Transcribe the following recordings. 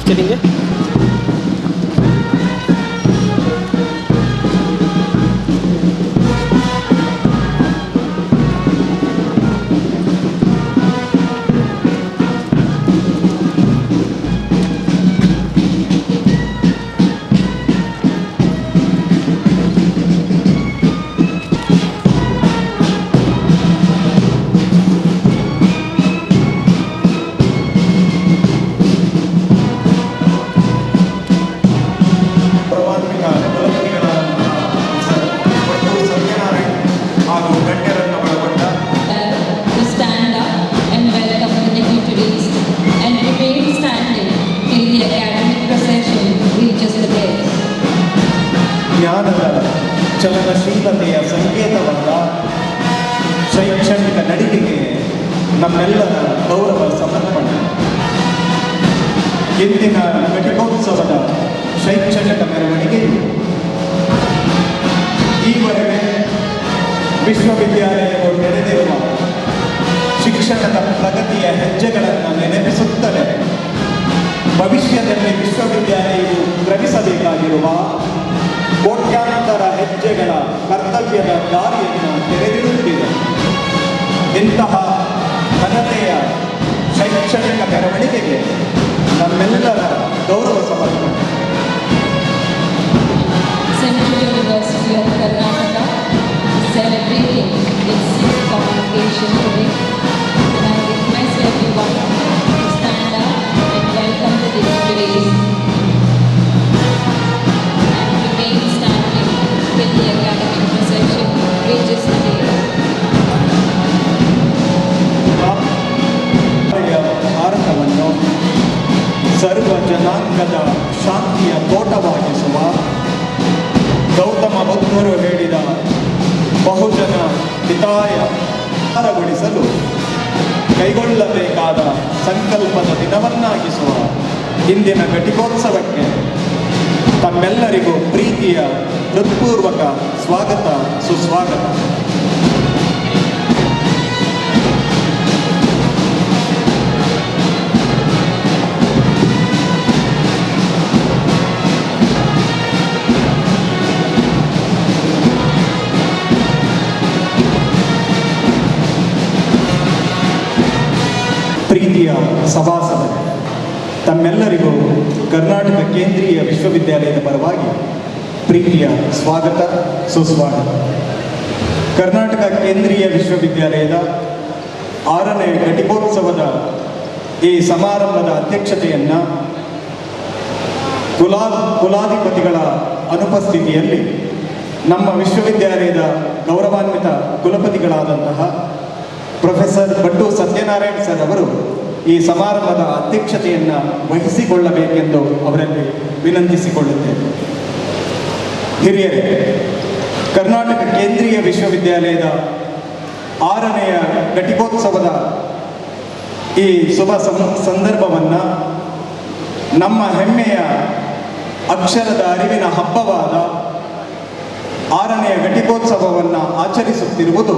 ಮಾಸ್ಟರಿಂಗ್ಗೆ. ಜ್ಞಾನದ ಚಲನಶೀಲತೆಯ ಸಂಕೇತವಾದ ಶೈಕ್ಷಣಿಕ ನಡಿಗೆಗೆ ನಮ್ಮೆಲ್ಲರ ಗೌರವ ಸಮರ್ಪಣೆ. ಇಂದಿನ ಘಟಿಕೋತ್ಸವದ ಶೈಕ್ಷಣಿಕ ಮೆರವಣಿಗೆಯು ಈವರೆಗೆ ವಿಶ್ವವಿದ್ಯಾಲಯಗಳು ನಡೆದಿರುವ ಶಿಕ್ಷಣದ ಪ್ರಗತಿಯ ಹೆಜ್ಜೆಗಳನ್ನು ನೆನಪಿಸುತ್ತಲೇ ಭವಿಷ್ಯದಲ್ಲಿ ವಿಶ್ವವಿದ್ಯಾಲಯವು ಕ್ರಮಿಸಬೇಕಾಗಿರುವ ಕೋಟ್ಯಾಂತರ ಹೆಜ್ಜೆಗಳ ಕರ್ತವ್ಯದ ದಾರಿಯನ್ನು ತೆರೆದಿರುತ್ತಿದೆ. ಇಂತಹ ಘನತೆಯ ಶೈಕ್ಷಣಿಕ ಮೆರವಣಿಗೆಗೆ ನಮ್ಮೆಲ್ಲರ ಗೌರವ ಸಮರ್ಪಣೆ. Central University of Karnataka is celebrating its 6th Convocation today, and I request everyone to stand up and welcome the dignitaries and remain standing till the academic procession reaches the dais. ಭಾರತವನ್ನು ಸರ್ವ ಜನಾಂಗದ ಶಾಂತಿಯ ತೋಟವಾಗಿಸುವ ಗೌತಮ ಬುದ್ಧರು ಹೇಳಿದ ಬಹುಜನ ಹಿತಾಯ ಸಾರಗೊಳಿಸಲು ಕೈಗೊಳ್ಳಬೇಕಾದ ಸಂಕಲ್ಪದ ದಿನವನ್ನಾಗಿಸುವ ಇಂದಿನ ಘಟಿಕೋತ್ಸವಕ್ಕೆ ತಮ್ಮೆಲ್ಲರಿಗೂ ಪ್ರೀತಿಯ ಹೃತ್ಪೂರ್ವಕ ಸ್ವಾಗತ, ಸುಸ್ವಾಗತ. ಪ್ರೀತಿಯ ಸಭಾಸದರೇ, ತಮ್ಮೆಲ್ಲರಿಗೂ ಕರ್ನಾಟಕ ಕೇಂದ್ರೀಯ ವಿಶ್ವವಿದ್ಯಾಲಯದ ಪರವಾಗಿ ಪ್ರೀತಿಯ ಸ್ವಾಗತ, ಸುಸ್ವಾಗತ. ಕರ್ನಾಟಕ ಕೇಂದ್ರೀಯ ವಿಶ್ವವಿದ್ಯಾಲಯದ 6ನೇ ಘಟಿಕೋತ್ಸವದ ಈ ಸಮಾರಂಭದ ಅಧ್ಯಕ್ಷತೆಯನ್ನು ಕುಲಾಧಿಪತಿಗಳ ಅನುಪಸ್ಥಿತಿಯಲ್ಲಿ ನಮ್ಮ ವಿಶ್ವವಿದ್ಯಾಲಯದ ಗೌರವಾನ್ವಿತ ಕುಲಪತಿಗಳಾದಂತಹ ಪ್ರೊಫೆಸರ್ ಭಟ್ಟು ಸತ್ಯನಾರಾಯಣ್ ಸರ್ ಅವರು ಈ ಸಮಾರಂಭದ ಅಧ್ಯಕ್ಷತೆಯನ್ನು ವಹಿಸಿಕೊಳ್ಳಬೇಕೆಂದು ಅವರಲ್ಲಿ ವಿನಂತಿಸಿಕೊಳ್ಳುತ್ತೇವೆ. ಹಿರಿಯರೇ, ಕರ್ನಾಟಕ ಕೇಂದ್ರೀಯ ವಿಶ್ವವಿದ್ಯಾಲಯದ 6ನೆಯ ಘಟಿಕೋತ್ಸವದ ಈ ಶುಭ ಸಂದರ್ಭವನ್ನು ನಮ್ಮ ಹೆಮ್ಮೆಯ ಅಕ್ಷರದ ಅರಿವಿನ ಹಬ್ಬವಾದ 6ನೆಯ ಘಟಿಕೋತ್ಸವವನ್ನು ಆಚರಿಸುತ್ತಿರುವುದು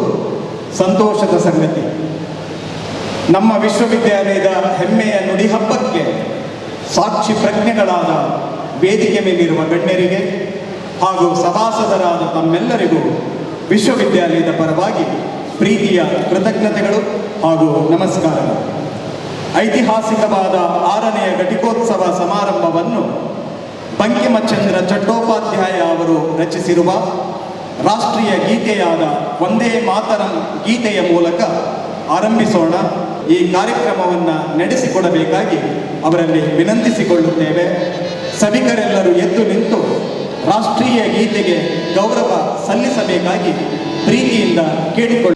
ಸಂತೋಷದ ಸಂಗತಿ. ನಮ್ಮ ವಿಶ್ವವಿದ್ಯಾಲಯದ ಹೆಮ್ಮೆಯ ನುಡಿ ಹಬ್ಬಕ್ಕೆ ಸಾಕ್ಷಿ ಪ್ರಜ್ಞೆಗಳಾದ ವೇದಿಕೆ ಮೇಲಿರುವ ಗಣ್ಯರಿಗೆ ಹಾಗೂ ಸಭಾಸದರಾದ ತಮ್ಮೆಲ್ಲರಿಗೂ ವಿಶ್ವವಿದ್ಯಾಲಯದ ಪರವಾಗಿ ಪ್ರೀತಿಯ ಕೃತಜ್ಞತೆಗಳು ಹಾಗೂ ನಮಸ್ಕಾರಗಳು. ಐತಿಹಾಸಿಕವಾದ 6ನೆಯ ಘಟಿಕೋತ್ಸವ ಸಮಾರಂಭವನ್ನು ಬಂಕಿಮಚಂದ್ರ ಚಟ್ಟೋಪಾಧ್ಯಾಯ ಅವರು ರಚಿಸಿರುವ ರಾಷ್ಟ್ರೀಯ ಗೀತೆಯಾದ ವಂದೇ ಮಾತರಂ ಗೀತೆಯ ಮೂಲಕ ಆರಂಭಿಸೋಣ. ಈ ಕಾರ್ಯಕ್ರಮವನ್ನು ನಡೆಸಿಕೊಡಬೇಕಾಗಿ ಅವರಲ್ಲಿ ವಿನಂತಿಸಿಕೊಳ್ಳುತ್ತೇವೆ. ಸಭಿಕರೆಲ್ಲರೂ ಎದ್ದು ನಿಂತು ರಾಷ್ಟ್ರೀಯ ಗೀತೆಗೆ ಗೌರವ ಸಲ್ಲಿಸಬೇಕಾಗಿ ಪ್ರೀತಿಯಿಂದ ಕೇಳಿಕೊಳ್ಳ.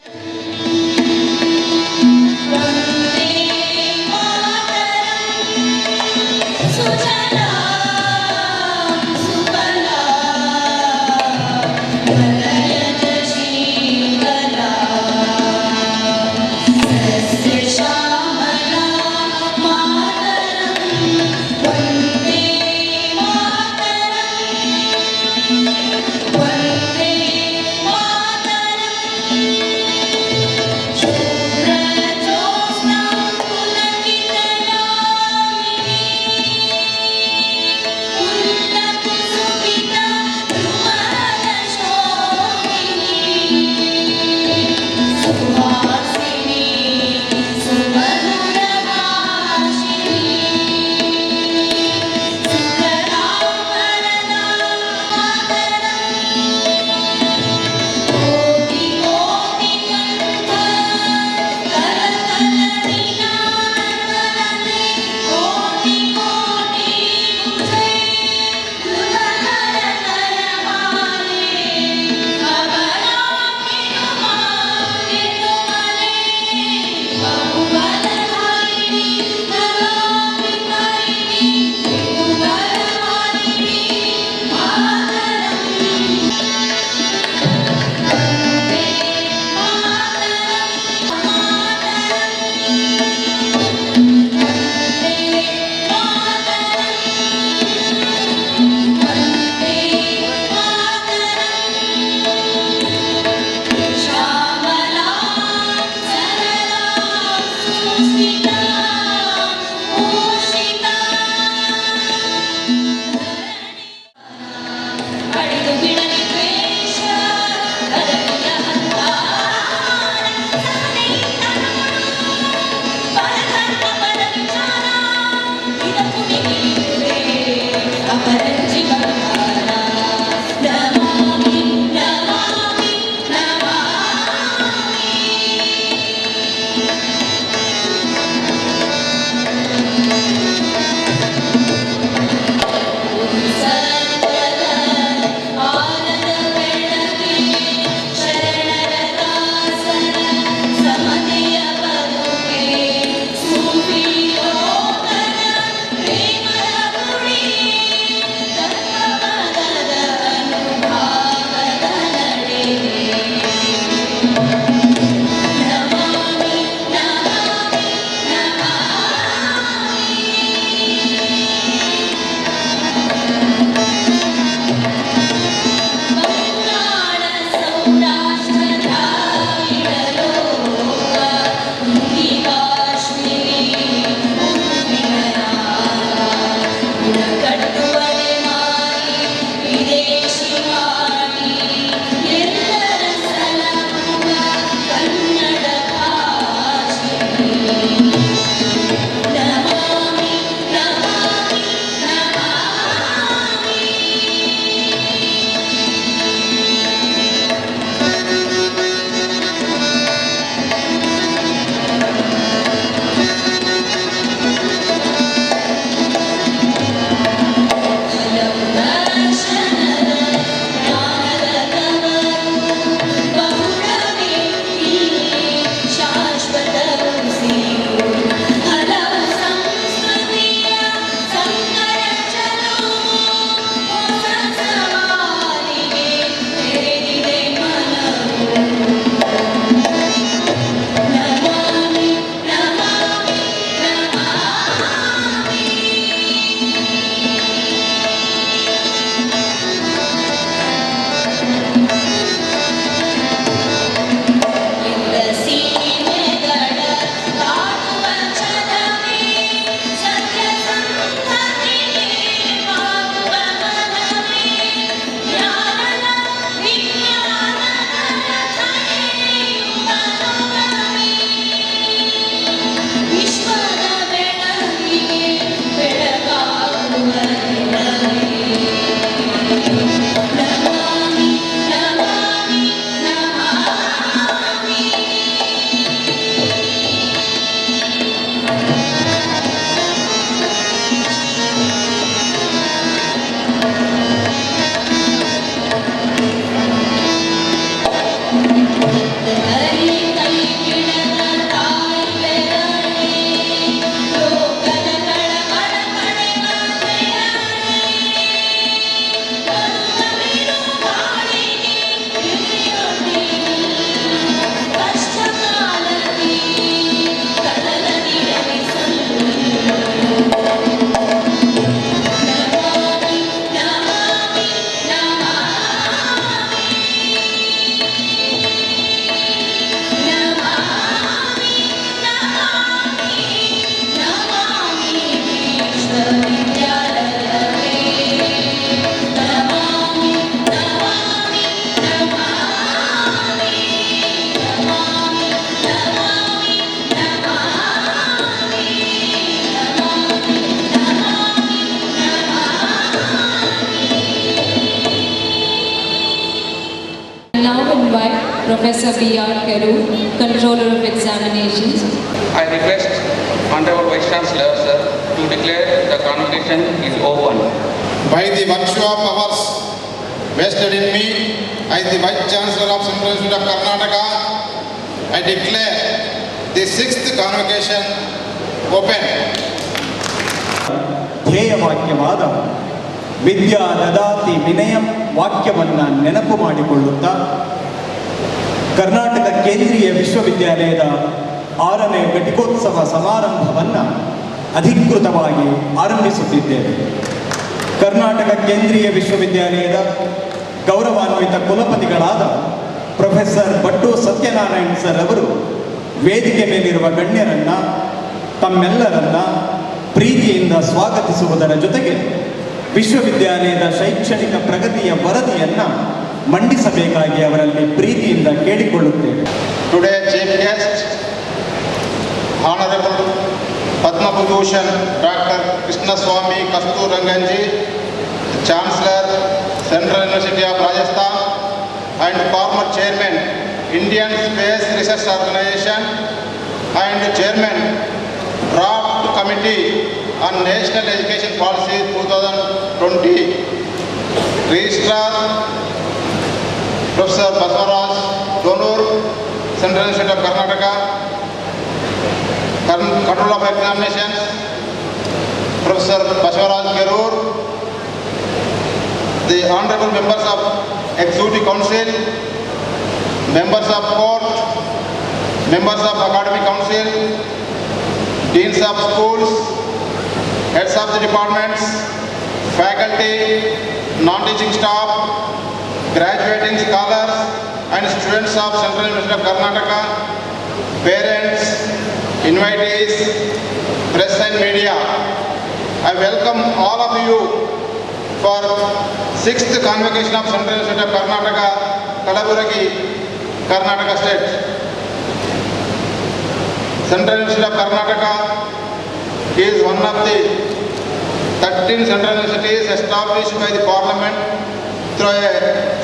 Now invite Professor B.R. Keru, Controller of Examinations. I request Honorable Vice Chancellor, sir, to declare the convocation is open. By the virtue of powers vested in me as the Vice Chancellor of Central Institute of Karnataka, I declare the 6th convocation open. ಧ್ಯೇಯವಾಕ್ಯವಾದ ವಿದ್ಯಾ ದದಾತಿ ವಿನಯಂ ವಾಕ್ಯವನ್ನು ನೆನಪು ಮಾಡಿಕೊಳ್ಳುತ್ತಾ ಕರ್ನಾಟಕ ಕೇಂದ್ರೀಯ ವಿಶ್ವವಿದ್ಯಾಲಯದ 6ನೇ ಘಟಿಕೋತ್ಸವ ಸಮಾರಂಭವನ್ನು ಅಧಿಕೃತವಾಗಿ ಆರಂಭಿಸುತ್ತಿದ್ದೇವೆ. ಕರ್ನಾಟಕ ಕೇಂದ್ರೀಯ ವಿಶ್ವವಿದ್ಯಾಲಯದ ಗೌರವಾನ್ವಿತ ಕುಲಪತಿಗಳಾದ professor but Satyanarayan sir ಅವರು ವೇದಿಕೆ ಮೇಲಿರುವ ಗಣ್ಯರನ್ನು ತಮ್ಮೆಲ್ಲರನ್ನ ಪ್ರೀತಿಯಿಂದ ಸ್ವಾಗತಿಸುವುದರ ಜೊತೆಗೆ ವಿಶ್ವವಿದ್ಯಾಲಯದ ಶೈಕ್ಷಣಿಕ ಪ್ರಗತಿಯ ವರದಿಯನ್ನು ಮಂಡಿಸಬೇಕಾಗಿ ಅವರಲ್ಲಿ ಪ್ರೀತಿಯಿಂದ ಕೇಳಿಕೊಳ್ಳುತ್ತೇವೆ. Today chief guest Honorable Padma Bhushan Dr. Krishnaswamy Kasturaganchi, Chancellor Central University of Rajasthan and former Chairman Indian Space Research Organization and Chairman Draft Committee on National Education Policy 2020, Registrar Professor Baswaraj Donur, Central Institute of Karnataka, Control of Examinations, Professor Baswaraj Kerur, the Honorable Members of Executive Council, Members of Court, Members of Academic Council, Deans of Schools, Heads of the Departments, Faculty, Non-Teaching Staff, Graduating Scholars and Students of Central University of Karnataka, Parents, Invitees, Press and Media. I welcome all of you for 6th Convocation of Central University of Karnataka, Kalaburagi, Karnataka State. Central University of Karnataka is one of the 13 central universities established by the Parliament through a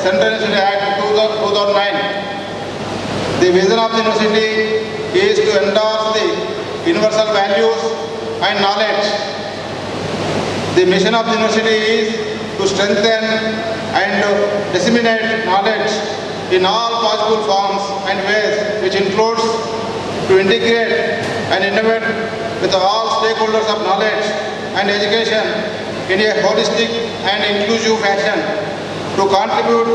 Central University Act 2009. The vision of the university is to endorse the universal values and knowledge. The mission of the university is to strengthen and disseminate knowledge in all possible forms and ways, which includes to integrate and innovate with all stakeholders of knowledge and education in a holistic and inclusive fashion, to contribute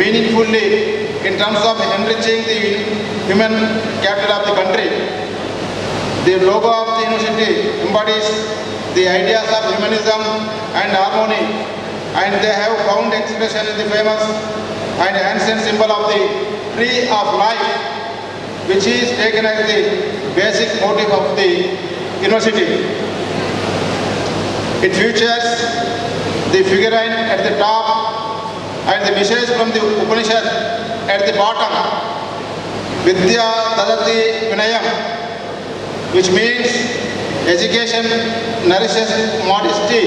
meaningfully in terms of enriching the human capital of the country. The logo of the university embodies the ideas of humanism and harmony, and they have found expression in the famous and ancient symbol of the tree of life, which is taken as the basic motive of the university. It features the figurine at the top and the message from the Upanishad at the bottom, Vidya Dadati Vinayam, which means education nourishes modesty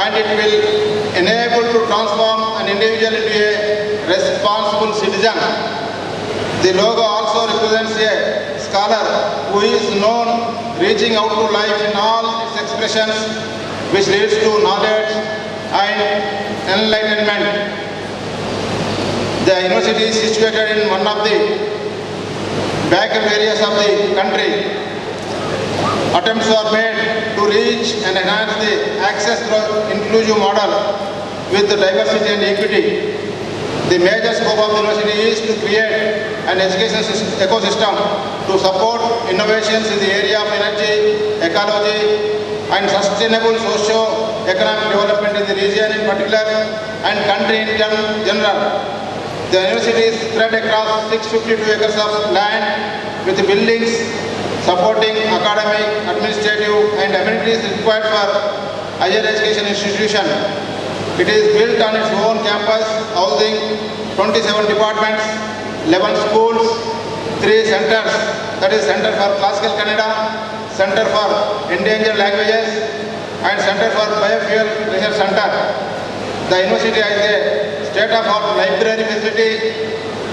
and it will enable to transform an individual into a responsible citizen. The logo also represents a scholar who is known reaching out to life in all its expressions, which leads to knowledge and enlightenment. The university is situated in one of the backward areas of the country. Attempts are made to reach and enhance the access through inclusive model with the diversity and equity. The major scope of the university is to create an education ecosystem to support innovations in the area of energy, ecology and sustainable socio-economic development in the region in particular and country in general. The university is spread across 652 acres of land with buildings supporting academic, administrative and amenities required for higher education institution. It is built on its own campus, housing 27 departments, 11 schools, 3 centers, that is Center for Classical Kannada, Center for Endangered Languages and Center for Biofuel Research Center. The university has a state-of-the-art library facility,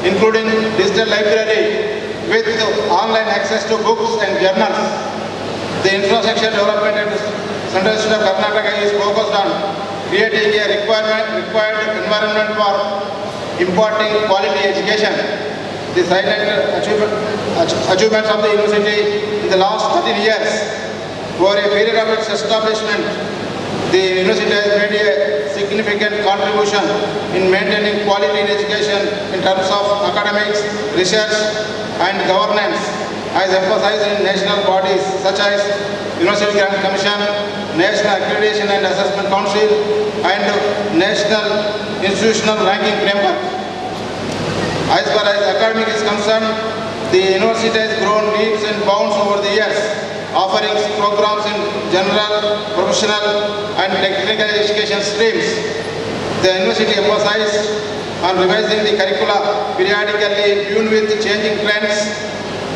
including digital library with online access to books and journals. The infrastructure development at Central Institute of Karnataka is focused on creating a required environment for imparting quality education. The silent achievements of the university in the last 13 years. Over a period of its establishment, the university has made a significant contribution in maintaining quality in education in terms of academics, research and governance, as emphasized in national bodies such as University Grant Commission, National Accreditation and Assessment Council and National Institutional Ranking Framework. As far as academic is concerned, the university has grown leaps and bounds over the years, offering programs in general, professional and technical education streams. The university emphasized on revising the curricula periodically in tune with changing trends,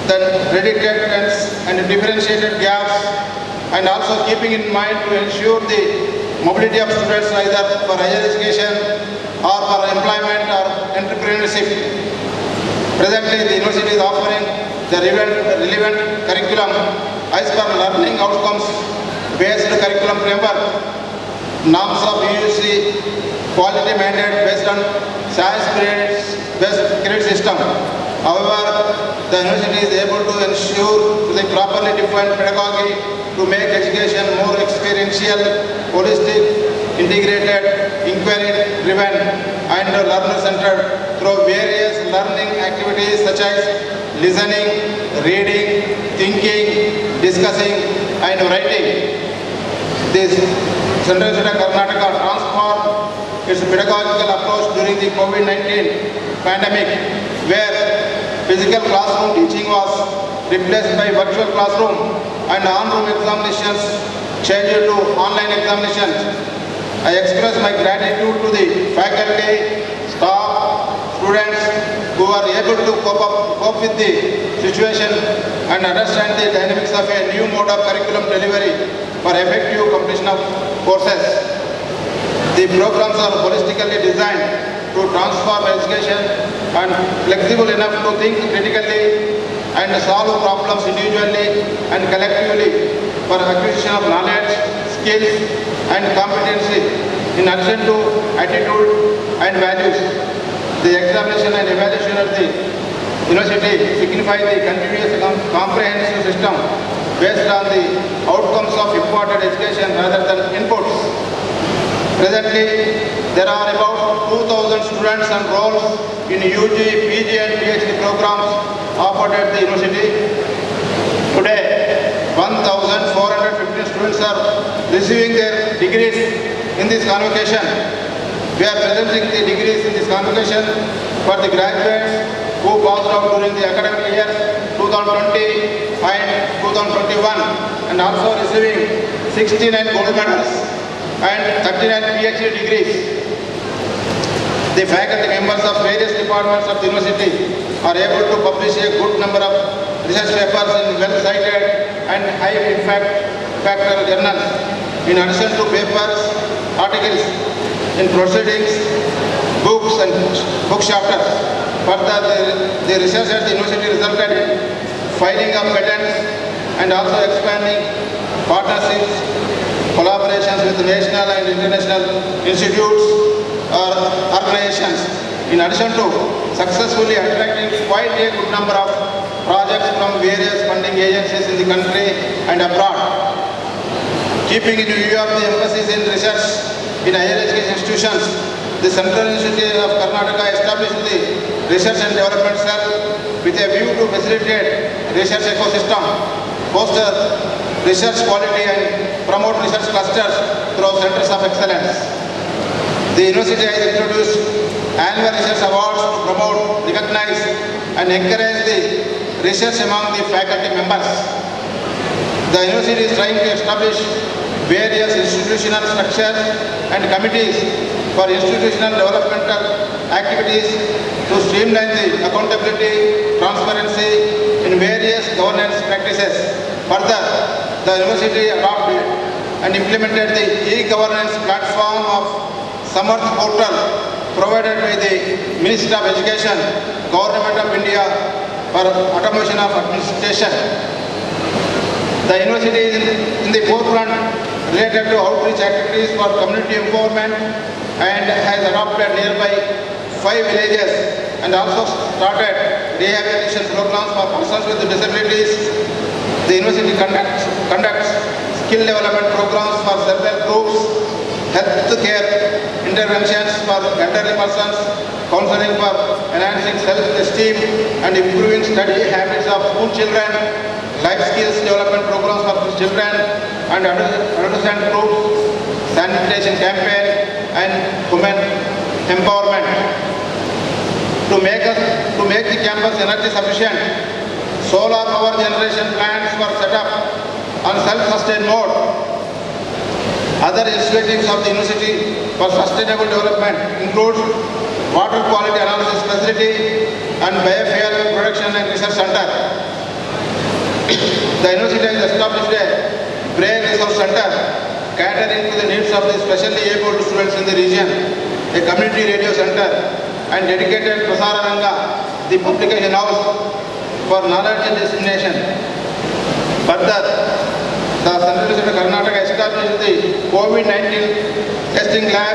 the predicted trends and differentiated gaps, and also keeping in mind to ensure the mobility of students either for higher education or for employment or entrepreneurship. Presently, the university is offering the relevant curriculum as per learning outcomes based curriculum framework, norms of UGC, quality mandate based on SAS based credit system. However, the university is able to ensure the properly defined pedagogy to make education more experiential, holistic, integrated, inquiry-driven and learner-centered through various learning activities such as listening, reading, thinking, discussing and writing. This Central Institute of Karnataka transformed its pedagogical approach during the COVID-19 pandemic, where physical classroom teaching was replaced by virtual classroom and on-room examinations changed to online examinations. I express my gratitude to the faculty, staff, students who are able to cope with the situation and understand the dynamics of a new mode of curriculum delivery for effective completion of courses. The programs are holistically designed to transform education and flexible enough to think critically and solve problems individually and collectively for acquisition of knowledge, skills and competency in addition to attitude and values. The examination and evaluation of the university signify the continuous comprehensive system based on the outcomes of imparted education rather than inputs. Presently, there are about 2,000 students enrolled in UG, PG and PhD programs offered at the university. Today, 1,415 students are receiving their degrees in this convocation. We are presenting the degrees in this convocation for the graduates who passed out during the academic year 2020 and 2021 and also receiving 69 gold medals and 39 PhD degrees. The faculty members of various departments of the university are able to publish a good number of research papers in well-cited and high-impact factor journals. In addition to papers, articles in proceedings, books and book chapters. Further, the research at the university resulted in filing of patents and also expanding partnerships, collaborations with national and international institutes or organizations. In addition to successfully attracting quite a good number of projects from various funding agencies in the country and abroad. Keeping in view of the emphasis in research in higher education institutions, the Central Institute of Karnataka established the Research and Development Cell with a view to facilitate research ecosystem, foster research quality and promote research clusters through centers of excellence. The university has introduced annual research awards to promote, recognize and encourage the research among the faculty members. The university is trying to establish various institutional structures and committees for institutional developmental activities to streamline the accountability, transparency in various governance practices. Further, the university adopted and implemented the e-governance platform of Samarth portal provided by the Ministry of Education, Government of India for automation of administration. The university is in the forefront related to outreach activities for community empowerment and has adopted nearby 5 villages and also started rehabilitation programs for persons with disabilities. The university conducts skill development programs for several groups, health care interventions for elderly persons, counseling for enhancing self-esteem and improving study habits of school children, life skills development programs for children and adolescent groups, sanitation campaign and women empowerment. To make the campus energy sufficient, solar power generation plants were set up on self-sustained mode. Other initiatives of the university for sustainable development include water quality analysis facility and biofuel production and research center. The university has established a brain resource center catering to the needs of the specially abled students in the region, a community radio center and dedicated Prasaranga, the publication house for knowledge and dissemination. Further, the Central University of Karnataka established the COVID-19 testing lab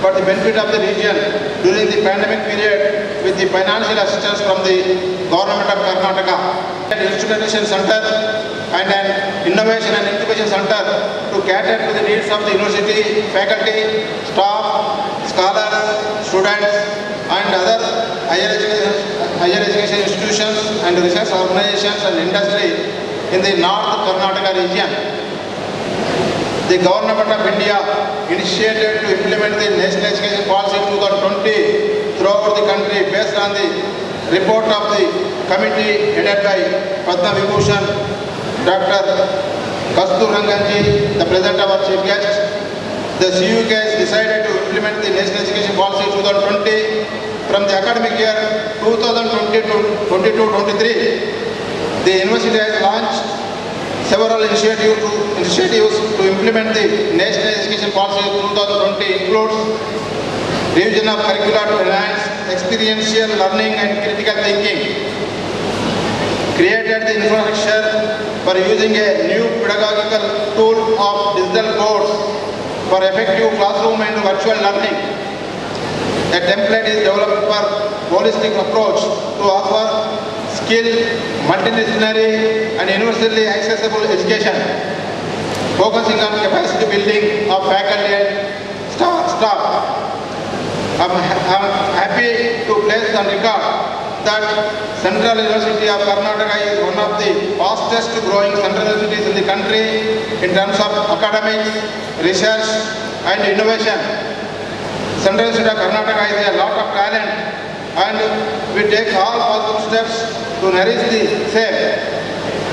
for the benefit of the region during the pandemic period with the financial assistance from the Government of Karnataka. An institution center and an innovation and incubation center to cater to the needs of the university, faculty, staff, scholars, students and other higher education institutions and research organizations and industry in the North Karnataka region. The Government of India initiated to implement the National Education Policy 2020 throughout the country based on the report of the committee headed by Padma Vibhushan, Dr. Kalaburagi, the present our chief guest. The CUK has decided to implement the National Education Policy 2020 from the academic year 2020-22-23. The university has launched several initiatives to implement the National Education Policy 2020 includes revision of curricula to enhance experiential learning and critical thinking, created the infrastructure for using a new pedagogical tool of digital boards for effective classroom and virtual learning. A template is developed for holistic approach to offer skilled, multidisciplinary and universally accessible education, focusing on capacity building of faculty and staff. I'm happy to place on record that Central University of Karnataka is one of the fastest growing central universities in the country in terms of academics, research and innovation. Central University of Karnataka is a lot of talent and we take all possible steps to nourish the same.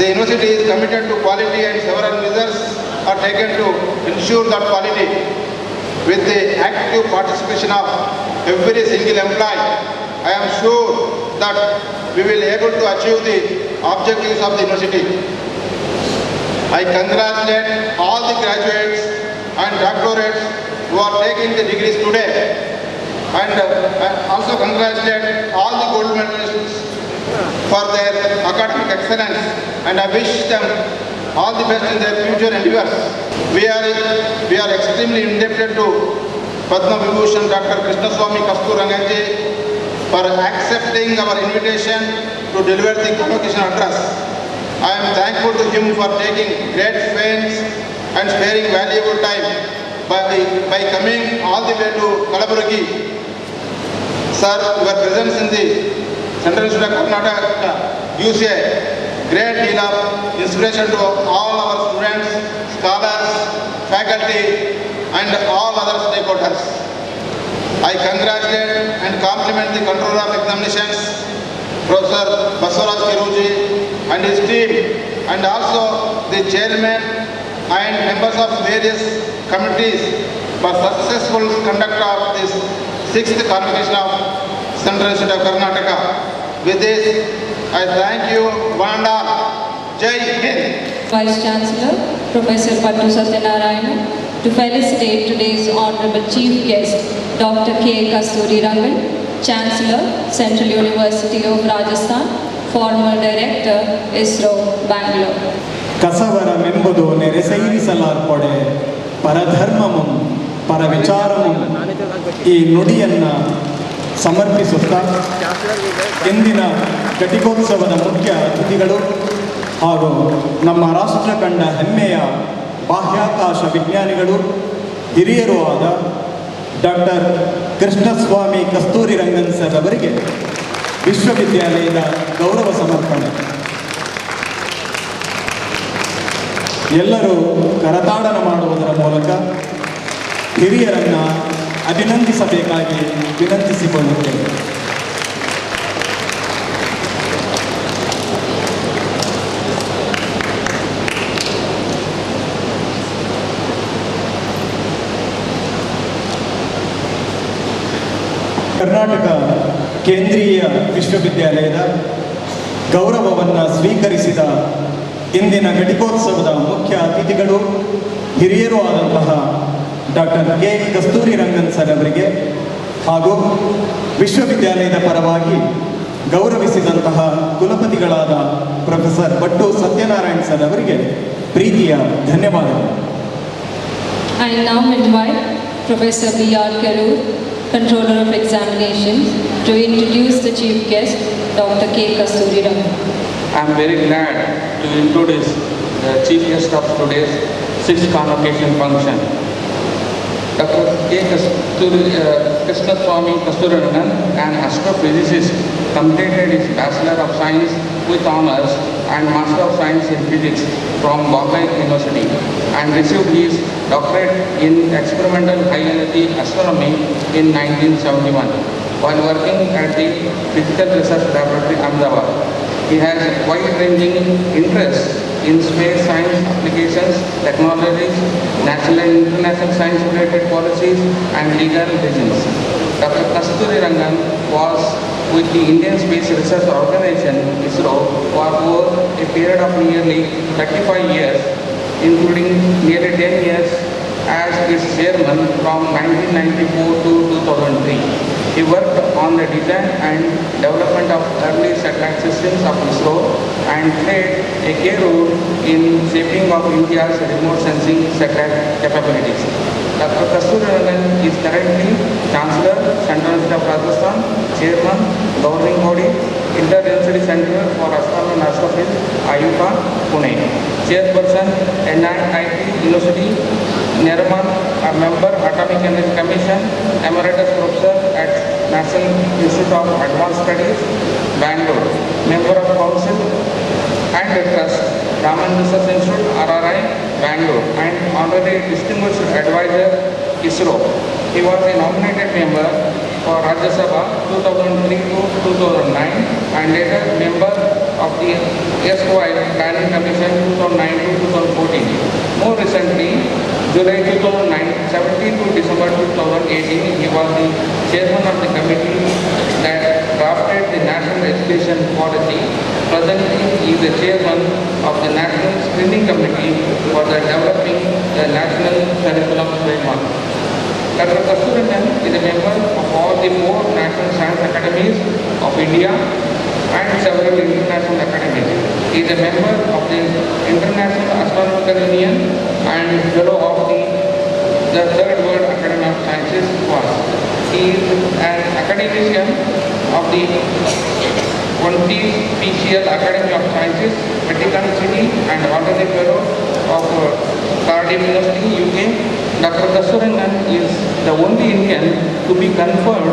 The university is committed to quality and several measures are taken to ensure that quality. With the active participation of every single employee, I am sure that we will be able to achieve the objectives of the university. I congratulate all the graduates and doctorates who are taking the degrees today and also congratulate all the gold medalists for their academic excellence and I wish them all the best in their future endeavors. We are extremely indebted to Padma Vibhushan Dr. Kalaburagi for accepting our invitation to deliver the convocation address. I am thankful to him for taking great pains and sparing valuable time by coming all the way to Kalaburagi. Sir, your presence in the Central University of Karnataka gives a great deal of inspiration to all our students, scholars, faculty and all other stakeholders. I congratulate and compliment the controller of examinations, Professor Baswaraj Kiruji and his team and also the chairman and members of various committees for successful conduct of this 6th Convocation of Central University of Karnataka. With this, I thank you one and all. Jai Hind. Vice Chancellor, Professor Pattu Satyanarayana, to felicitate today's Honorable Chief Guest, Dr. K. Kasturi Rangan, Chancellor, Central University of Rajasthan, former Director, ISRO, Bangalore. ಕಸವರಮೆಂಬುದು ನೆರೆಸೈರಿಸಲಾರ್ಪಡೆ ಪರಧರ್ಮಮಂ ಪರವಿಚಾರಮಂ ಈ ನುಡಿಯನ್ನು ಸಮರ್ಪಿಸುತ್ತಾ ಇಂದಿನ ಘಟಿಕೋತ್ಸವದ ಮುಖ್ಯ ಅತಿಥಿಗಳು ಹಾಗೂ ನಮ್ಮ ರಾಷ್ಟ್ರ ಕಂಡ ಹೆಮ್ಮೆಯ ಬಾಹ್ಯಾಕಾಶ ವಿಜ್ಞಾನಿಗಳು ಹಿರಿಯರೂ ಆದ ಡಾಕ್ಟರ್ ಕೃಷ್ಣಸ್ವಾಮಿ ಕಸ್ತೂರಿ ರಂಗನ್ ಸರ್ ಅವರಿಗೆ ವಿಶ್ವವಿದ್ಯಾಲಯದ ಗೌರವ ಸಮರ್ಪಣೆ. ಎಲ್ಲರೂ ಕರತಾಡನ ಮಾಡುವುದರ ಮೂಲಕ ಹಿರಿಯರನ್ನು ಅಭಿನಂದಿಸಬೇಕಾಗಿ ವಿನಂತಿಸಿಕೊಳ್ಳುತ್ತೇವೆ. ಕರ್ನಾಟಕ ಕೇಂದ್ರೀಯ ವಿಶ್ವವಿದ್ಯಾಲಯದ ಗೌರವವನ್ನು ಸ್ವೀಕರಿಸಿದ ಇಂದಿನ ಘಟಿಕೋತ್ಸವದ ಮುಖ್ಯ ಅತಿಥಿಗಳು ಹಿರಿಯರೂ ಆದಂತಹ doctor K Kasturi Rangan sir ಅವರಿಗೆ ಹಾಗೂ ವಿಶ್ವವಿದ್ಯಾಲಯದ ಪರವಾಗಿ ಗೌರವಿಸಿದಂತಹ ಕುಲಪತಿಗಳಾದ ಪ್ರೊಫೆಸರ್ ಭಟ್ಟು ಸತ್ಯನಾರಾಯಣ್ ಸರ್ ಅವರಿಗೆ ಪ್ರೀತಿಯ ಧನ್ಯವಾದಗಳು. I now invite Professor B.R. Karur, Controller of Examinations, to introduce the Chief Guest, Dr. K. Kasturi Rangan. I am very glad to introduce the Chief Guest of today's 6th Convocation function. Dr. K. Krishnaswamy Kasturi Rangan, an astrophysicist, completed his Bachelor of Science with Honours and Master of Science in Physics from Bombay University and received his doctorate in Experimental High Energy Astronomy in 1971 while working at the Physical Research Laboratory, Ahmedabad. He has wide-ranging interests in space science applications, technologies, national and international science-related policies, and legal regimes. Dr. Kasturi Rangan was with the Indian Space Research Organization, ISRO, for over a period of nearly 35 years, including nearly 10 years as its chairman from 1994 to 2003. He worked on the design and development of early satellite systems of ISRO and played a key role in shaping of India's remote sensing satellite capabilities. Dr. Kasturi Rangan is currently Chancellor, Central University of Rajasthan, Chairman, Governing Body, Inter-University Center for Astronomy and Astrophysics, CUK, Pune. Chairperson, NIT University, Nirmal, a member, Atomic Energy Commission, Emeritus Professor at National Institute of Advanced Studies, Bangalore, Member of Council and Trust, Raman Research Institute, RRI, Bangalore, and Honorary Distinguished Advisor, ISRO. He was a nominated member for Rajya Sabha 2003 to 2009 and later member of the erstwhile Planning Commission 2009 to 2014. More recently, July 2017 to December 2018, he was the chairman of the committee that drafted the National Education Policy. Presently, he is the chairman of the National Screening Committee for the developing the National Curriculum Framework. Dr. Kasturi Rangan is a member of all the 4 National Science Academies of India and several international academies. He is a member of the International Astronomical Union and fellow of the Third World Academy of Sciences was. He is an academician of the 20th PCL Academy of Sciences, Vatican City, and honorary fellow of Cardiff University, UK. Dr. Kasturi Rangan is the only Indian to be conferred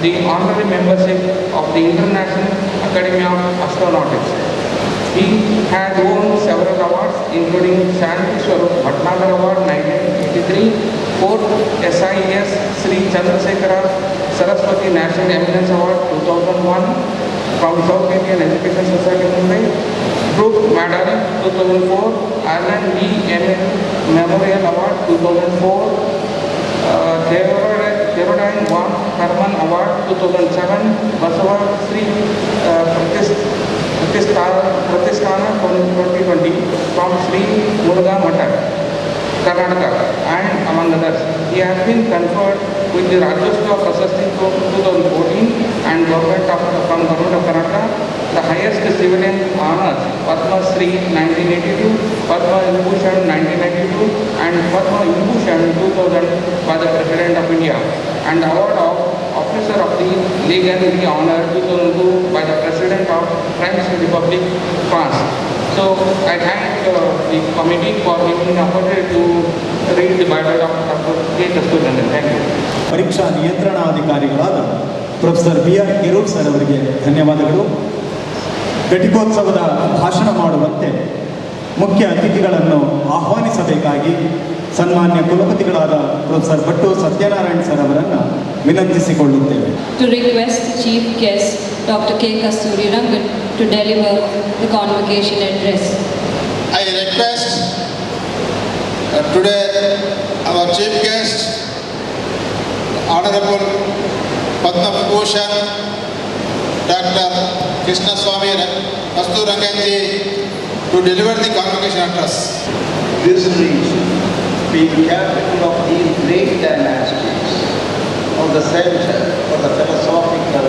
the honorary membership of the International Academy of Astronautics. He has won several awards, including Shanti Swarup Bhatnagar Award 1983, 4th SIS Sri Chandrasekhara Saraswati National Eminence Award 2001 from South Indian Education Society, Mumbai, Brooke Medal 2004, Alan B. Emil Memorial Award 2004, Therodine Van Herman Award 2007, Basava Sri Pratisthana 2020 from Sri Muruga Matak. Karnataka, and among others. He has been conferred with the Rajyotsava Prasasti from 2014 and Government from Government of Karnataka, the highest civilian honors, Padma Shri 1982, Padma Vibhushan 1992, and Padma Vibhushan 2000 by the President of India, and the award of Officer of the League and the Honor 2002 by the President of French Republic, France. So I thank the committee for giving me the opportunity to read the biography of Dr. K. Kasturirangan. Thank you. ಪರೀಕ್ಷಾ ನಿಯಂತ್ರಣಾಧಿಕಾರಿಗಳಾದ professor BR. ಕಿರೋಡ್ sir ಅವರಿಗೆ ಧನ್ಯವಾದಗಳು. ಘಟಿಕೋತ್ಸವದ ಭಾಷಣ ಮಾಡುವಂತೆ ಮುಖ್ಯ ಅತಿಥಿಗಳನ್ನು ಆಹ್ವಾನಿಸಬೇಕಾಗಿ ಸನ್ಮಾನ್ಯ ಕುಲಪತಿಗಳಾದ professor Bhat Satyanarayan sir ಅವರನ್ನು ವಿನಂತಿಸಿಕೊಳ್ಳುತ್ತೇವೆ. To request the chief guest Dr. K. Kasturirangan to deliver the convocation address. I request today our chief guest, Honorable Padma Vibhushan Dr. Krishna Swami Kasturiranganji to deliver the convocation address. This region, being capital of these great dynasties, of the center for the philosophical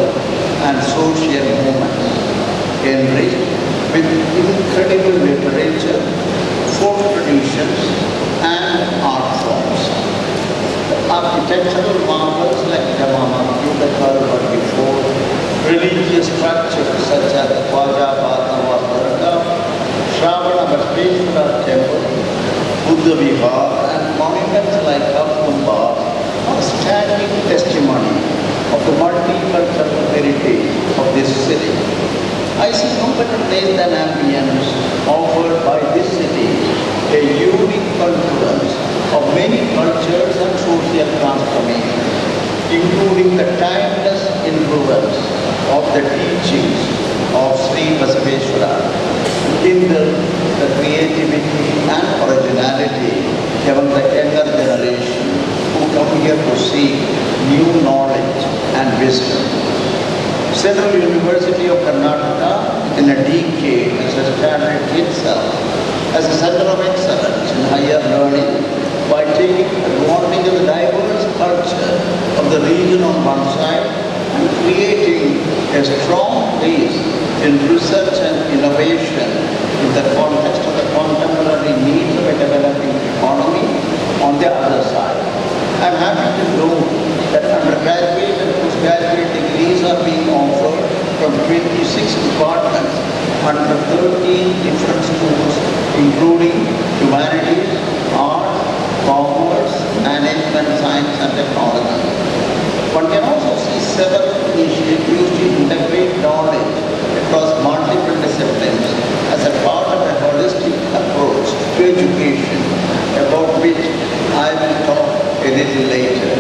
and social movements, enriched with incredible literature, folk traditions, and art forms. Architectural marvels like Jamama, Kalaburagi fort, religious structures such as the Khwaja Bhatnava Shravana Bhaspeshwara temple, Buddha Vihar, and monuments like Kalkumba are standing testimony of the multicultural heritage of this city. I see no better place than ambience offered by this city, a unique confluence of many cultures and social transformation, including the timeless influence of the teachings of Sri Basaveshwara, kindle the creativity and originality among the younger generation who come here to seek new knowledge and wisdom. Central University of Karnataka in a decade has established itself as a center of excellence in higher learning by taking advantage of the diverse culture of the region on one side and creating a strong base in research and innovation in the context of the contemporary needs of a developing economy on the other side. I am happy to know that undergraduate and postgraduate degrees are being offered from 26 departments under 13 different schools, including humanities, arts, commerce, management, science and technology. One can also see several initiatives to integrate knowledge across multiple disciplines as a part of a holistic approach to education, about which I will talk a little later.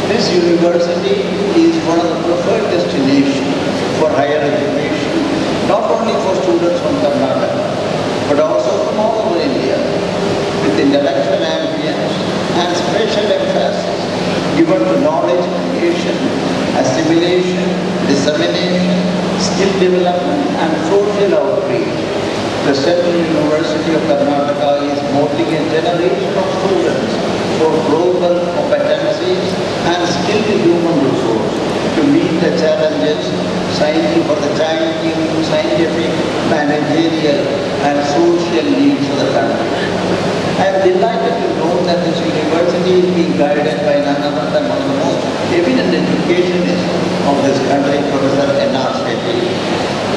This university is one of the preferred destinations for higher education, not only for students from Karnataka, but also from all over India, with intellectual ambience and special emphasis given to knowledge creation, assimilation, dissemination, skill development, and social outreach. The Central University of Karnataka is molding a generation of students for global competencies and skilled human resource to meet the challenges for the changing scientific, managerial, and social needs of the country. I am delighted to know that this university is being guided by none other than one of the most eminent educationists of this country, Professor N.R. Shetty.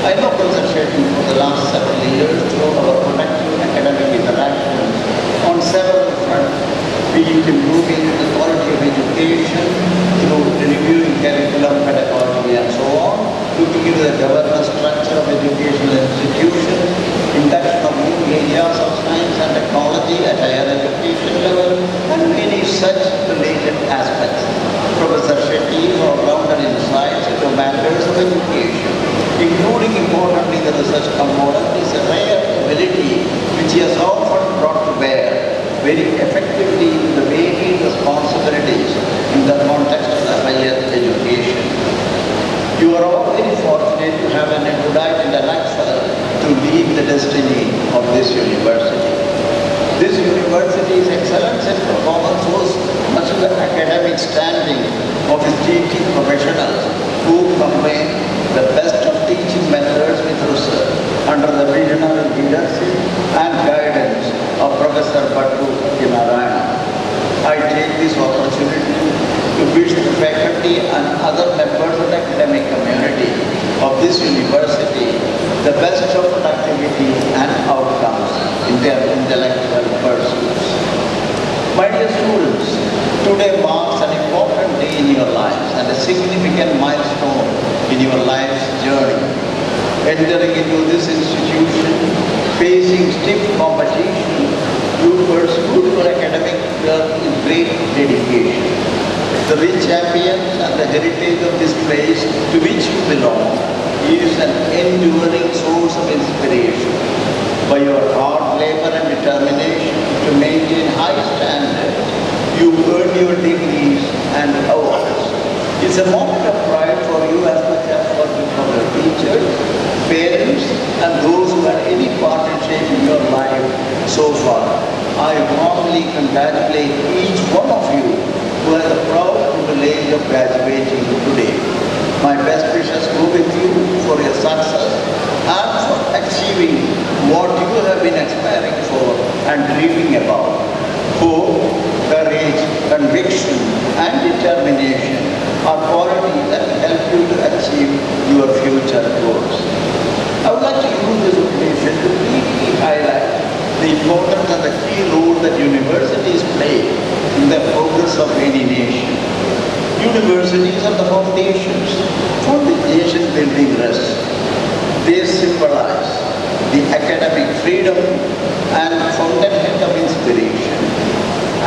I know Professor Shetty for the last several years through our productive academic interactions on several fronts, be it improving the quality of education through reviewing curriculum, pedagogy and so on, looking into the governance structure of educational institutions, induction of new areas of science and technology at higher education level, and many such related aspects. Professor Shetty's all-rounded insights into matters of education, including importantly the research component, is a rare ability which he has often brought to bear very effectively in the weighty responsibilities in the context of the higher education. You are all very fortunate to have an erudite intellectual to lead the destiny of this university. This university's excellence in performance was much of the academic standing of its teaching professionals who combine the best of teaching methods with research under the visionary leadership and guidance of Professor Bhattu Narayana. I take this opportunity to wish the faculty and other members of the academic community of this university the best of productivity and outcomes in their intellectual pursuits. My dear students, today marks an important day in your lives and a significant milestone in your life's journey. Entering into this institution, facing stiff competition, you pursued your academic work with great dedication. The rich ambience and the heritage of this place to which you belong is an enduring source of inspiration. By your hard labor and determination to maintain high standards, you earned your degrees and awards. It's a moment of pride for you as much as for your teachers, parents, and those who had any part in shaping your life so far. I warmly congratulate each one of you who has the proud privilege of graduating today. My best wishes go with you for your success and for achieving what you have been aspiring for and dreaming about. Hope, courage, conviction, and determination are qualities that will help you to achieve your future goals. I would like to use this occasion to briefly highlight the importance and the key role that universities play in the progress of any nation. Universities are the foundations for the nation building rests. They symbolize the academic freedom and fountainhead of inspiration,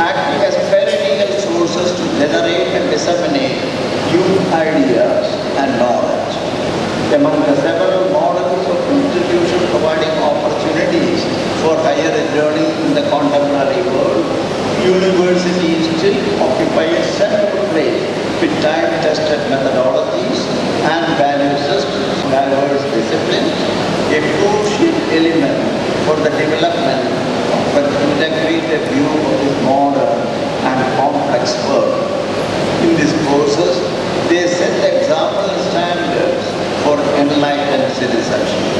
acting as perennial sources to generate and disseminate new ideas and knowledge. Among the several models of institutions providing opportunities for higher learning in the contemporary world, universities still occupy a central place with time-tested methodologies and value systems, diverse disciplines, a crucial element for the development of an integrated view of this modern and complex world. In this process, they set example standards for enlightened citizenship.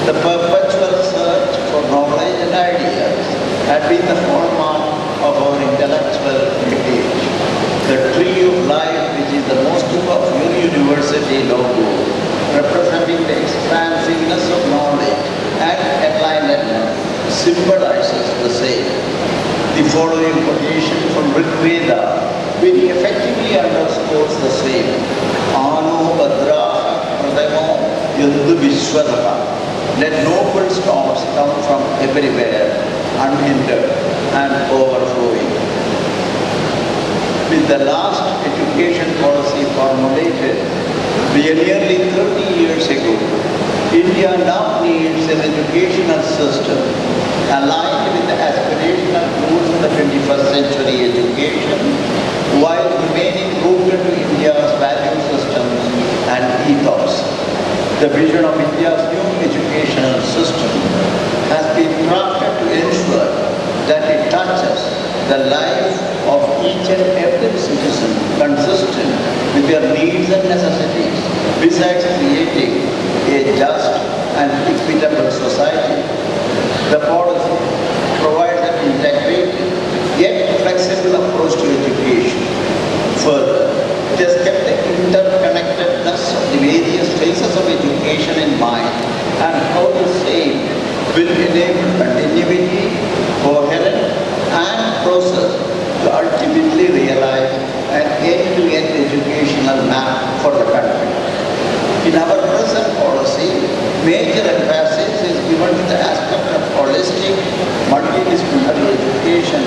The perpetual search for knowledge and ideas had been the hallmark of our intellectual heritage. The tree of life, which is the motto of your university logo, representing the expansiveness of knowledge and enlightenment, symbolizes the same. The following quotation from Rig Veda very effectively underscores the same. Ano Badraha Pradamo Yadhu Vishwadaha. Let noble storms come from everywhere, unhindered and overflowing. With the last education policy formulated nearly 30 years ago, India now needs an educational system aligned with the aspirational goals of the 21st century education, while remaining rooted to India's value systems and ethos. The vision of India's new educational system has been crafted to ensure that it touches the life of each and every citizen consistent with their needs and necessities, besides creating a just and equitable society. The policy provides an integrated yet flexible approach to education. Further, it has kept the interconnectedness of the various phases of education in mind and how the same will enable continuity, coherence, and process to ultimately realize an end-to-end educational map for the country. In our present policy, major emphasis is given to the aspect of holistic, multidisciplinary education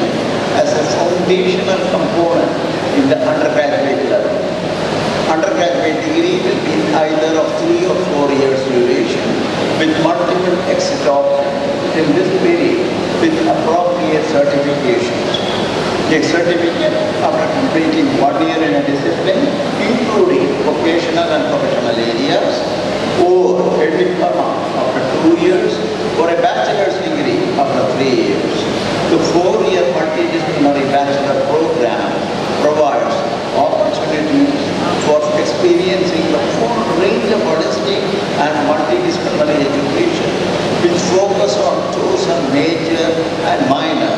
as a foundational component in the undergraduate level. Undergraduate degree will be either of 3 or 4 years duration with multiple exit options in this period with appropriate certifications. A certificate after completing 1 year in a discipline, including vocational and professional areas, or a diploma after 2 years, or a bachelor's degree after 3 years. The primary education, which focus on chosen major and minor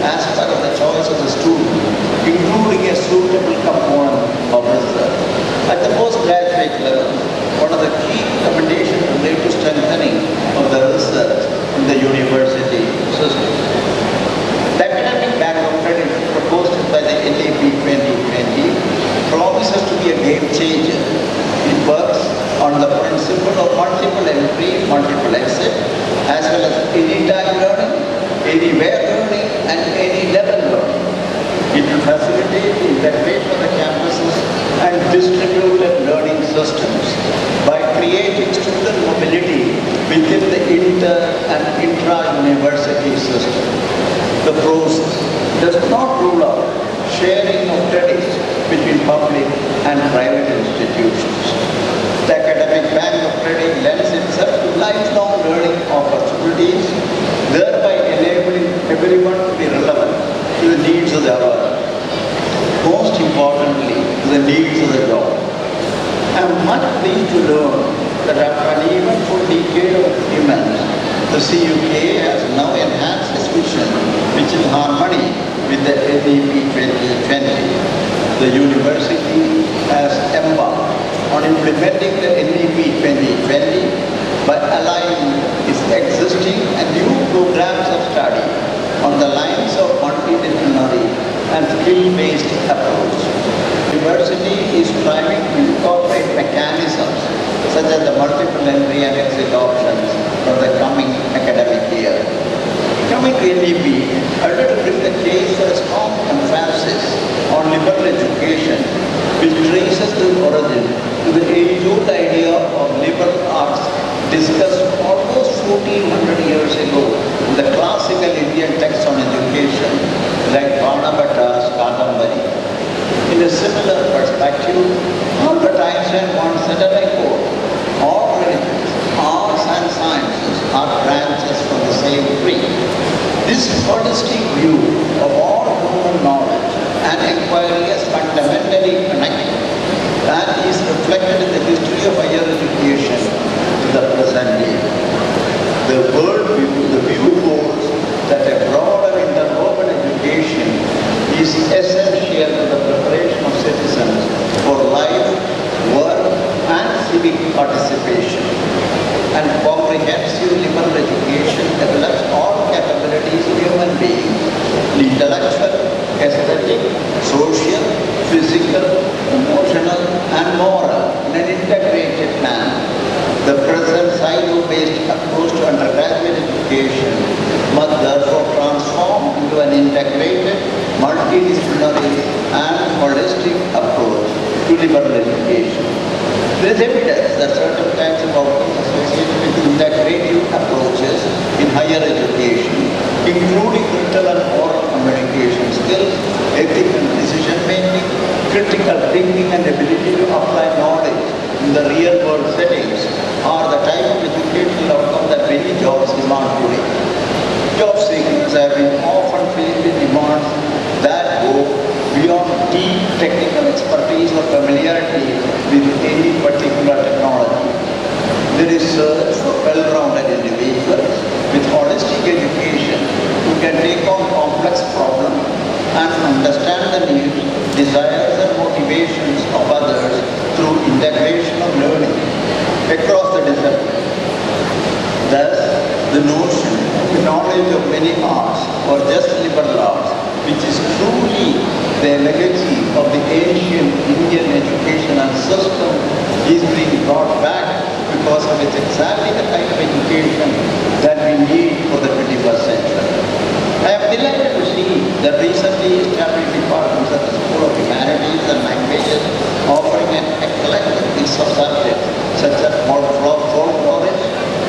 as per the choice of the student, including a suitable component of research. At the postgraduate level, one of the key recommendations relate to strengthening of the research in the university system. The academic background credit proposed by the NAP 2020 promises to be a game changer. It works on the principle of multiple entry, multiple exit, as well as anytime learning, anywhere learning, and any level learning. It will facilitate the integration of the campuses and distributed learning systems by creating student mobility within the inter and intra-university system. The process does not rule out sharing of credits between public and private institutions. The academic bank of credit lends itself to lifelong learning opportunities, thereby enabling everyone to be relevant to the needs of the hour. Most importantly, to the needs of the job. I am much pleased to learn that after an eventful decade of achievements, the CUK has now enhanced its vision, which is harmony with the NAP 2020. The university has embarked on implementing the NAP 2020 by aligning its existing and new programs of study on the lines of multidisciplinary and skill-based approach. The university is striving to incorporate mechanisms such as the multiple entry and exit options for the coming academic year. Coming to NAP, I would like to bring the case for a strong emphasis on liberal education, which traces the origin to the age-old idea of liberal arts discussed almost 1400 years ago in the classical Indian texts on education, like Bhanabhatta's Kadambari. In a similar perspective, Albert Einstein once said, and I quote, all religions, arts and sciences are branches from the same tree. This holistic view of all human knowledge and inquiry is fundamentally connected and is reflected in the history of higher education to the present day. The view holds that a broader interwoven education is essential to the preparation of citizens for life, work, and civic participation. And comprehensive liberal education develops all capabilities of human beings, intellectual, aesthetic, social, physical, emotional, and moral in an integrated manner. The present silo-based approach to undergraduate education must therefore transform into an integrated, multidisciplinary, and holistic approach to liberal education. There is evidence that certain kinds of outcomes associated with integrative approaches in higher education, including written and oral communication skills, ethical decision-making, critical thinking, and ability to apply knowledge in the real-world settings, are the type of educational outcome that many jobs demand today. Job seekers have been often faced with demands that go beyond deep technical expertise or familiarity with any particular technology. There is search for well-rounded individuals with holistic education who can take on complex problems and understand the needs, desires, and motivations of others through integration of learning across the discipline. Thus, the notion of the knowledge of many arts or just liberal arts, which is truly the legacy of the ancient Indian educational system, is being brought back because of it's exactly the kind of education that we need for the 21st century. I am delighted to see that recently established departments at the School of Humanities and Languages offering an eclectic mix of subjects such as folklore,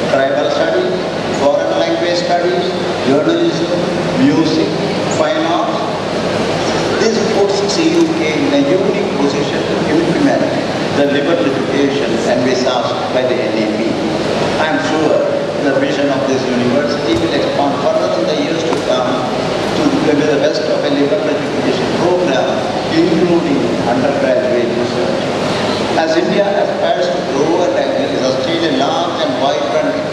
tribal studies, foreign language studies, journalism, music, fine arts. This puts CUK in a unique position to implement the liberal education envisaged by the NAP. I am sure the vision of this university will expand further in the years to come to be the best of a liberal education program, including undergraduate research. As India aspires to grow and sustain a large and vibrant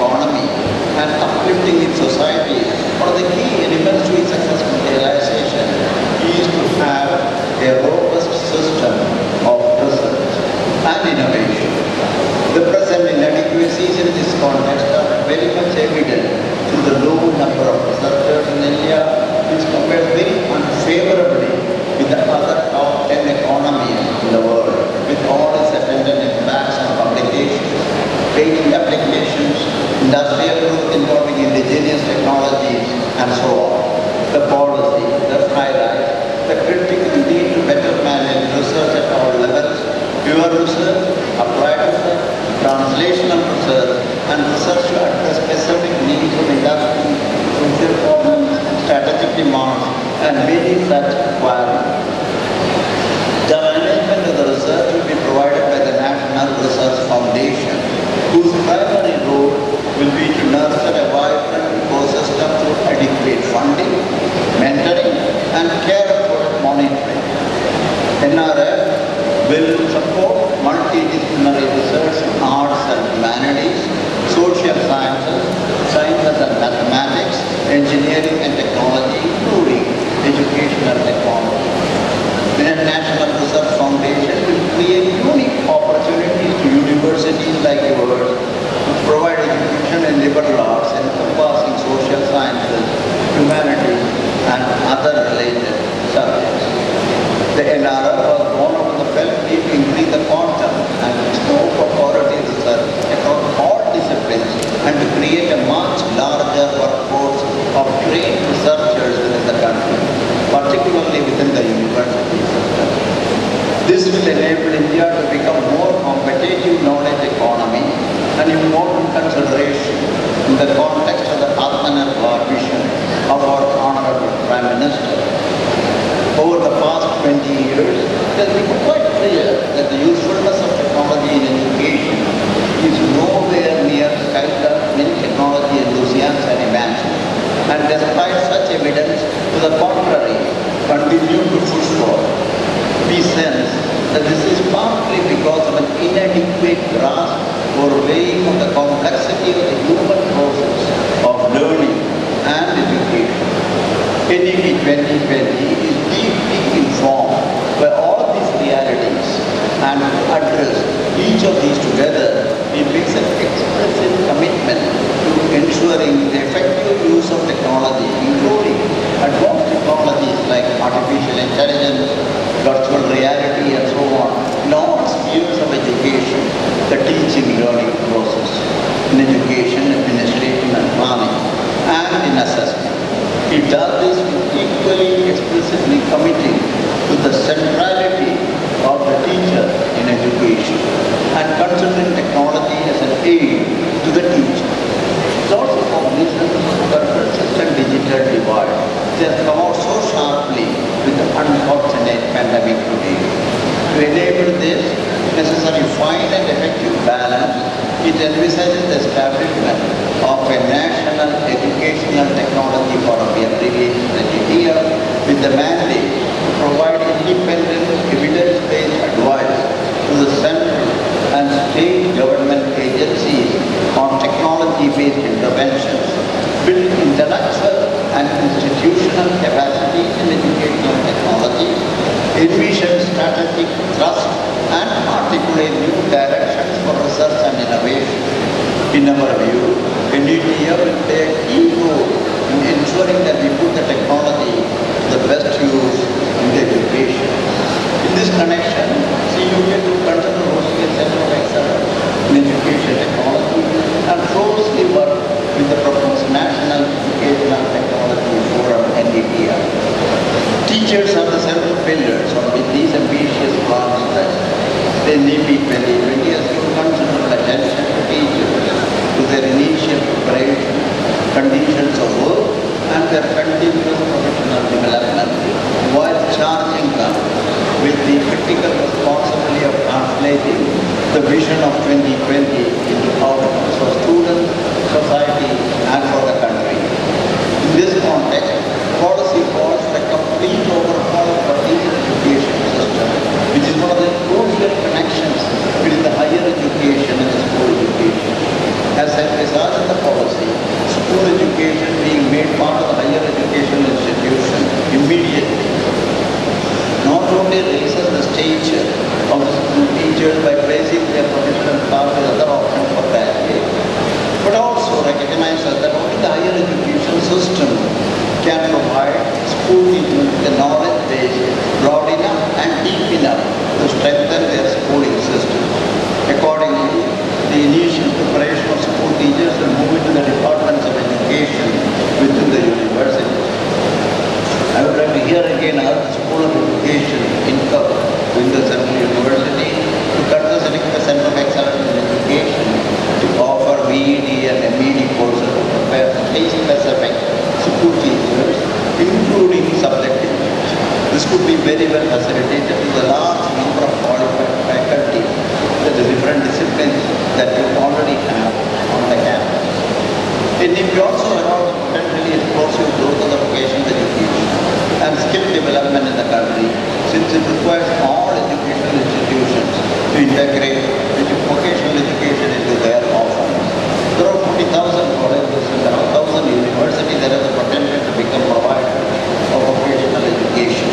this context are very much evident to the low number of researchers in India, which compares very unfavorably with the other top 10 economies in the world, with all its attendant impacts on publications, patent applications, industrial growth involving indigenous technologies, and so on. The policy thus highlights the critical need to better manage research at all levels, pure research, applied research, translational research, and research to address specific needs of industry, social problems, strategic demands, and many such requirements. The management of the research will be provided by the National Research Foundation, whose primary role will be to nurture a vibrant ecosystem through adequate funding, mentoring, and careful monitoring. NRF will support multidisciplinary research in arts and humanities, social sciences, sciences and mathematics, engineering and technology, including educational technology. The National Research Foundation will create unique opportunities to universities like yours to provide education in liberal arts encompassing social sciences, humanities, and other related subjects. The NRF was born out of the felt need to increase the quantum and scope of quality research across all disciplines and to create a much larger workforce of trained researchers within the country, particularly within the university system. This will enable India to become more competitive knowledge economy, an important consideration in the context of the Atmanirbhar vision of our Honorable Prime Minister. Over the past 20 years, it has become quite clear that the usefulness of technology in education is nowhere near skyled up many technology enthusiasts can imagine. And despite such evidence, to the contrary, continue to push forward. We sense that this is partly because of an inadequate grasp or weighing of the complexity of the human process of learning and education. NEP 2020 is deeply informed by all these realities, and to address each of these together, it makes an explicit commitment to ensuring the effective use of technology, including advanced technologies like artificial intelligence, virtual reality, and so on, in all spheres of education, the teaching learning process, in education, administration, and planning, and in assessment. It does this with equally explicitly committing to the centrality of the teacher in education and considering technology as an aid to the teacher. It's also cognizant of the persistent digital divide that has come out so sharply with the unfortunate pandemic today. To enable this necessary fine and effective balance, it envisages the establishment of a National Educational Technology Forum, we abbreviated NETF, with the mandate to provide independent, evidence-based advice to the central and state government agencies on technology-based interventions, build intellectual and institutional capacities in educational technology, envision strategic thrust, and articulate new directions for research and innovation. In our view, NETF will play a key role in ensuring that we put the technology to the best use in the education. In this connection, CUK will continue hosting a center of excellence in education technology and closely work with the proposed National Educational Technology Forum NETF. Teachers are the central pillars on which these ambitious plans rest. The NEP 2020 has given considerable attention to teachers, to their initial preparation, conditions of work, and their continuous professional development, while charging them with the critical responsibility of translating the vision of 2020 into outcomes for students, society, and for the country. In this context, policy calls for a complete overhaul of our teacher education system, which is one of the crucial connections between the higher education and the school education. As envisaged in the policy, school education being made part of the higher education institution immediately not only raises the stature of the school teachers by placing their professional staff with other options for graduates, recognizes that only the higher education system can provide school teachers with a knowledge base broad enough and deep enough to strengthen their schooling system. Accordingly, the initial preparation of school teachers will move into the departments of education within the university. I would like to here again urge the School of Education in CUK, the Central University, to consider setting up a Center of Excellence in Education to offer VED and MED courses to prepare state-specific school teachers, including subject teachers. This could be very well facilitated with a large number of qualified faculty with the different disciplines that you already have on the campus. It may also allow potentially explosive growth of the vocational education and skill development in the country, since it requires all educational institutions to integrate vocational education into their offerings. There are 40,000 colleges and around 1,000 universities that have the potential to become providers of vocational education.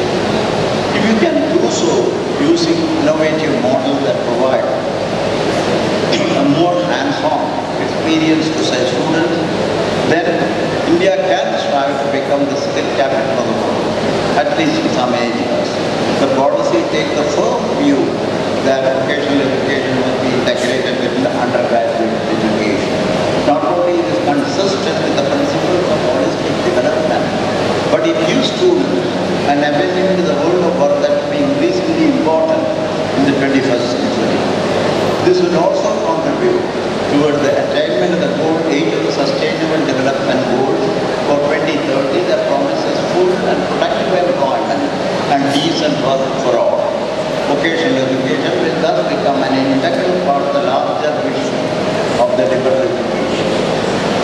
If you can do so using innovative models that provide a more hands-on experience to such students, then India can strive to become the skill capital of the world, at least in some areas. The policy takes the firm view that vocational education must be integrated within the undergraduate education. Not only is it consistent with the principles of holistic development, but it gives students an ability to the world of work that will be increasingly important in the 21st century. This will also contribute towards the attainment of the goal 8 of the Sustainable Development Goals for 2030 that promises full and productive employment and decent work for all. Vocational education will thus become an integral part of the larger vision of the liberal education.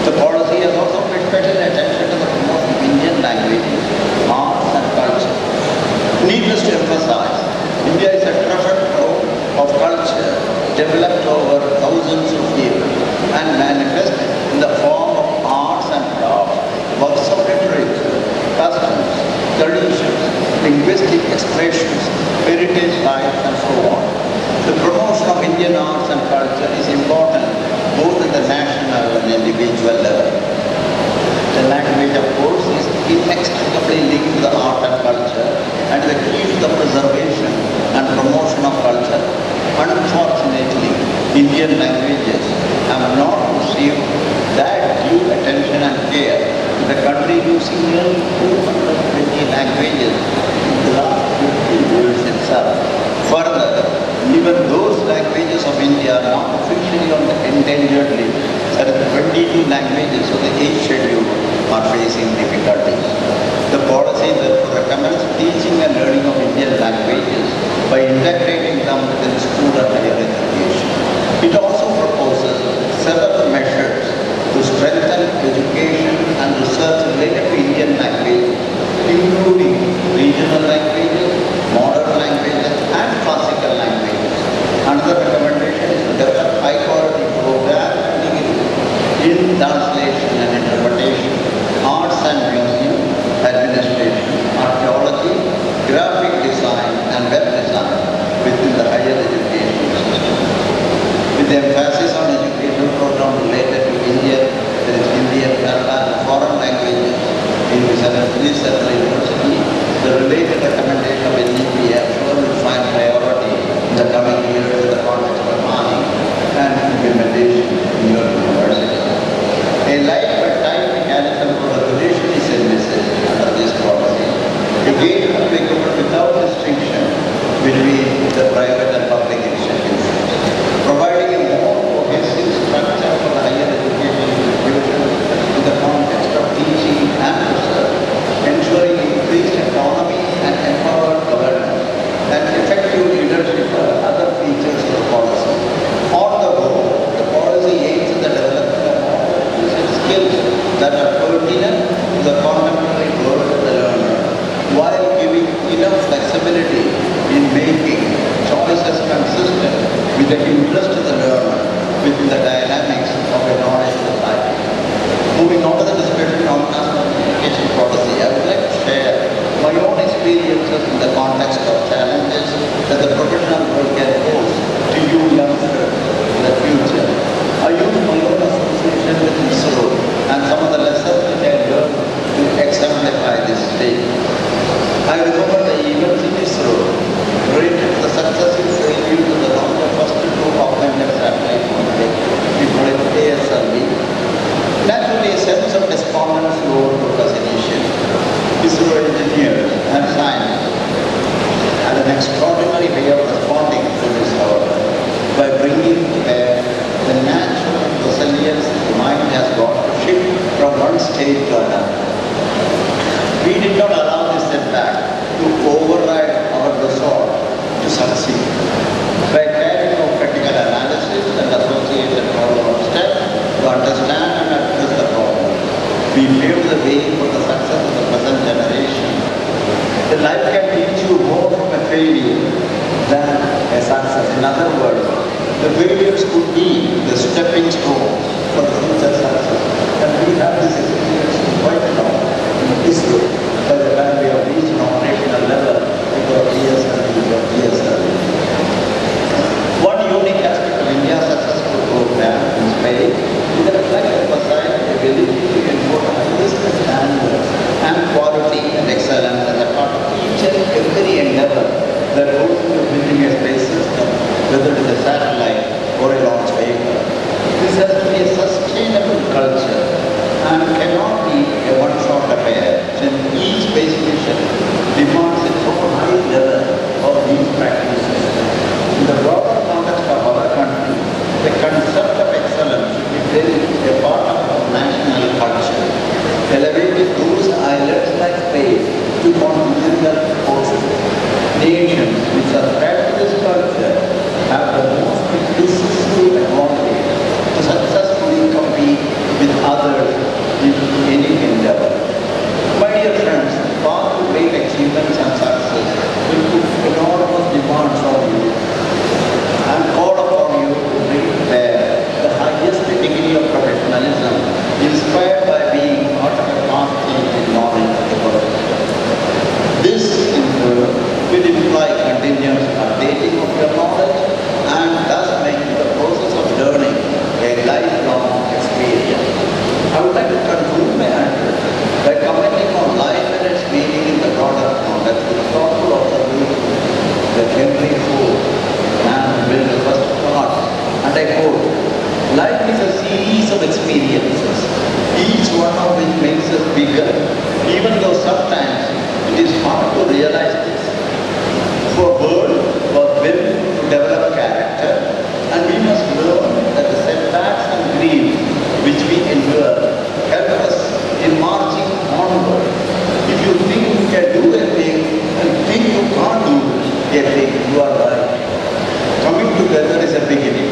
The policy has also paid special attention to the promotion of Indian languages, arts and culture. Needless to emphasize, India is a treasure trove of culture developed over thousands of years and manifested in the form of arts and crafts, works of literature, customs, traditions, linguistic expressions, heritage sites and so on. The promotion of Indian arts and culture is important both at the national and individual level. The language, of course, is inextricably linked to the art and culture and the key to the preservation and promotion of culture. Unfortunately, Indian languages have not received that due attention and care. The country using nearly 220 languages in the last 50 years itself. Further, even those languages of India are not officially on the endangered list. There are 22 languages of the 8th schedule are facing difficulties. The policy therefore recommends teaching and learning of Indian languages by integrating them within school and higher education. It also proposes several measures to strengthen education and research related to Indian language, including regional languages, modern languages, and classical languages. Another recommendation is to develop high-quality programs in translation and interpretation, arts and museum, administration, archaeology, graphic design, and web design within the higher education system. With emphasis on educational programs related to India, there is Indian, Kannada, and foreign languages in the Central University, the related recommendation of NEP will find priority in the coming years in the context of planning and implementation in your university. A life and time mechanism for regulation is envisaged under this policy. Again, applicable without restriction between the private and public institutions, providing a more cohesive structure for the higher education institutions in the context of teaching and research, ensuring increased autonomy and empowered governance, and effective leadership are other features of the policy. On the whole, the policy aims at the development of more skills that are pertinent to the contemporary world of the learner, while giving enough flexibility in making choices consistent with the interest of the learner within the dynamics of a knowledge society. Moving on to the discussion on national education policy, I would like to share my own experiences in the context of challenges that the professional world can pose to you youngsters in the future. I use my own association with ISRO sense of despondence overtook us initially. ISRO engineers and scientists had an extraordinary way of responding to this hour by bringing to bear the natural resilience the mind has got to shift from one state to another. We did not allow this setback to override our resolve to succeed. By carrying out critical analysis and associated problem steps to understand and address the problem, we paved the way for the success of the present generation. The life can teach you more from a failure than a success. In other words, the failures could be the stepping stone for the future success. And we have this experience quite a lot in ISRO by the time we have reached an operational level with our ESL. One unique aspect of India's successful program in space is that it emphasizes the ability to enforce the highest standards and quality and excellence as a part of each and every endeavor that goes into building a space system, whether it is a satellite or a launch vehicle. This has to be a sustainable culture and cannot be a one-shot affair, since each space mission demands its own high level of these practices. In the broader context of our country, the concept of excellence should be very a part of our national culture, elevating those islands like space to continental forces. Nations which subscribe to this culture have the most decisive advantage to successfully compete with others in any endeavor. My dear friends, the path to great achievements and success will put enormous demands on you and call upon you to bring to bear the highest degree of professionalism inspired by being part of a fast changing knowledge of the world. This, in turn, will imply continuous updating of your knowledge and thus making the process of learning a lifelong experience. I would like to conclude my address by commenting on life and its meaning in the broader context with a thoughtful observation that Henry Ford, man who built the first car, and I quote, "Life is a series of experiences, each one of which makes us bigger, even though sometimes it is hard to realize this. For world was built to develop character, and we must learn that the setbacks and grief which we endure help us in marching onward. If you think you can do a thing and think you can't do a thing, you are right. Coming together is a beginning.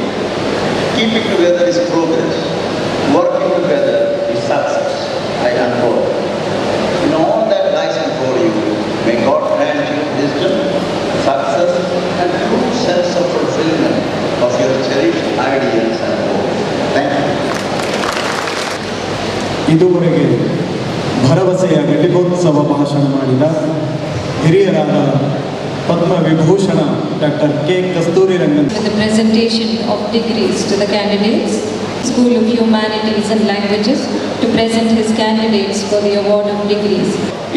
Keeping together is progress. Working together is success." I unquote. In all that lies before you, may God grant you wisdom, success, and true sense of fulfillment of your cherished ideals and goals. Thank you. ಇದುವರೆಗೆ ಭರವಸೆಯ ಘಟಿಕೋತ್ಸವ ಭಾಷಣ ಮಾಡಿದ ಹಿರಿಯರಾದ Padma Vibhushan doctor K Kasturi Rangan. With the presentation of degrees to the candidates, School of Humanities and Languages, to present his candidates for the award of degrees.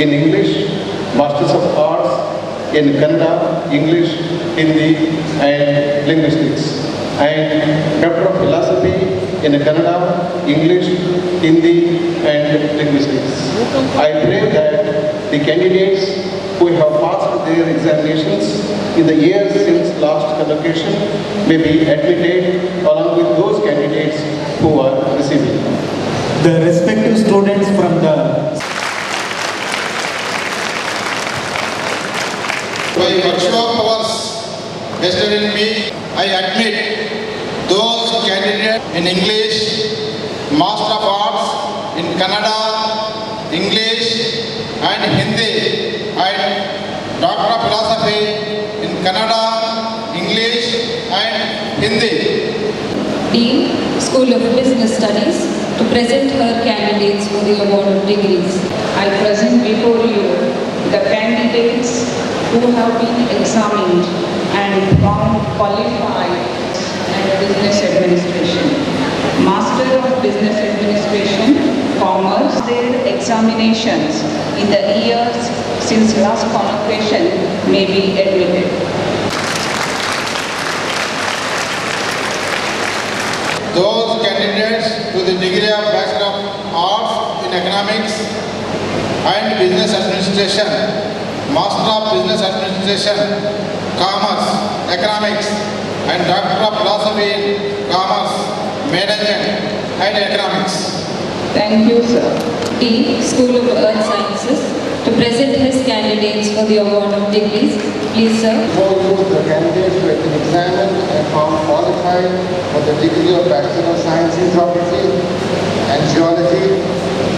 In English, Masters of Arts; in Kannada, English, Hindi and Linguistics; and Doctor of Philosophy in Kannada, English, Hindi and Linguistics. I pray that the candidates who have passed their examinations in the years since last convocation may be admitted along with those candidates who are receiving. The respective students from the By virtue of powers vested in me, I admit those candidates in English, Master of Arts in Kannada, English and Hindi, and Doctor of Philosophy in Kannada, English and Hindi. Dean, School of Business Studies, to present her candidates for the award of degrees. I present before you the candidates who have been examined and found qualified in business administration. Master of Business Administration, Commerce. Their examinations in the years since last convocation may be admitted. Those candidates to the degree of Bachelor of Arts Economics and Business Administration, Master of Business Administration, Commerce, Economics, and Doctor of Philosophy in Commerce, Management and Economics. Thank you, sir. D. School of Earth Sciences. To present his candidates for the award of degrees, please sir. Before you, the candidates who have been examined and found qualified for the degree of Bachelor of Science in Geography and Geology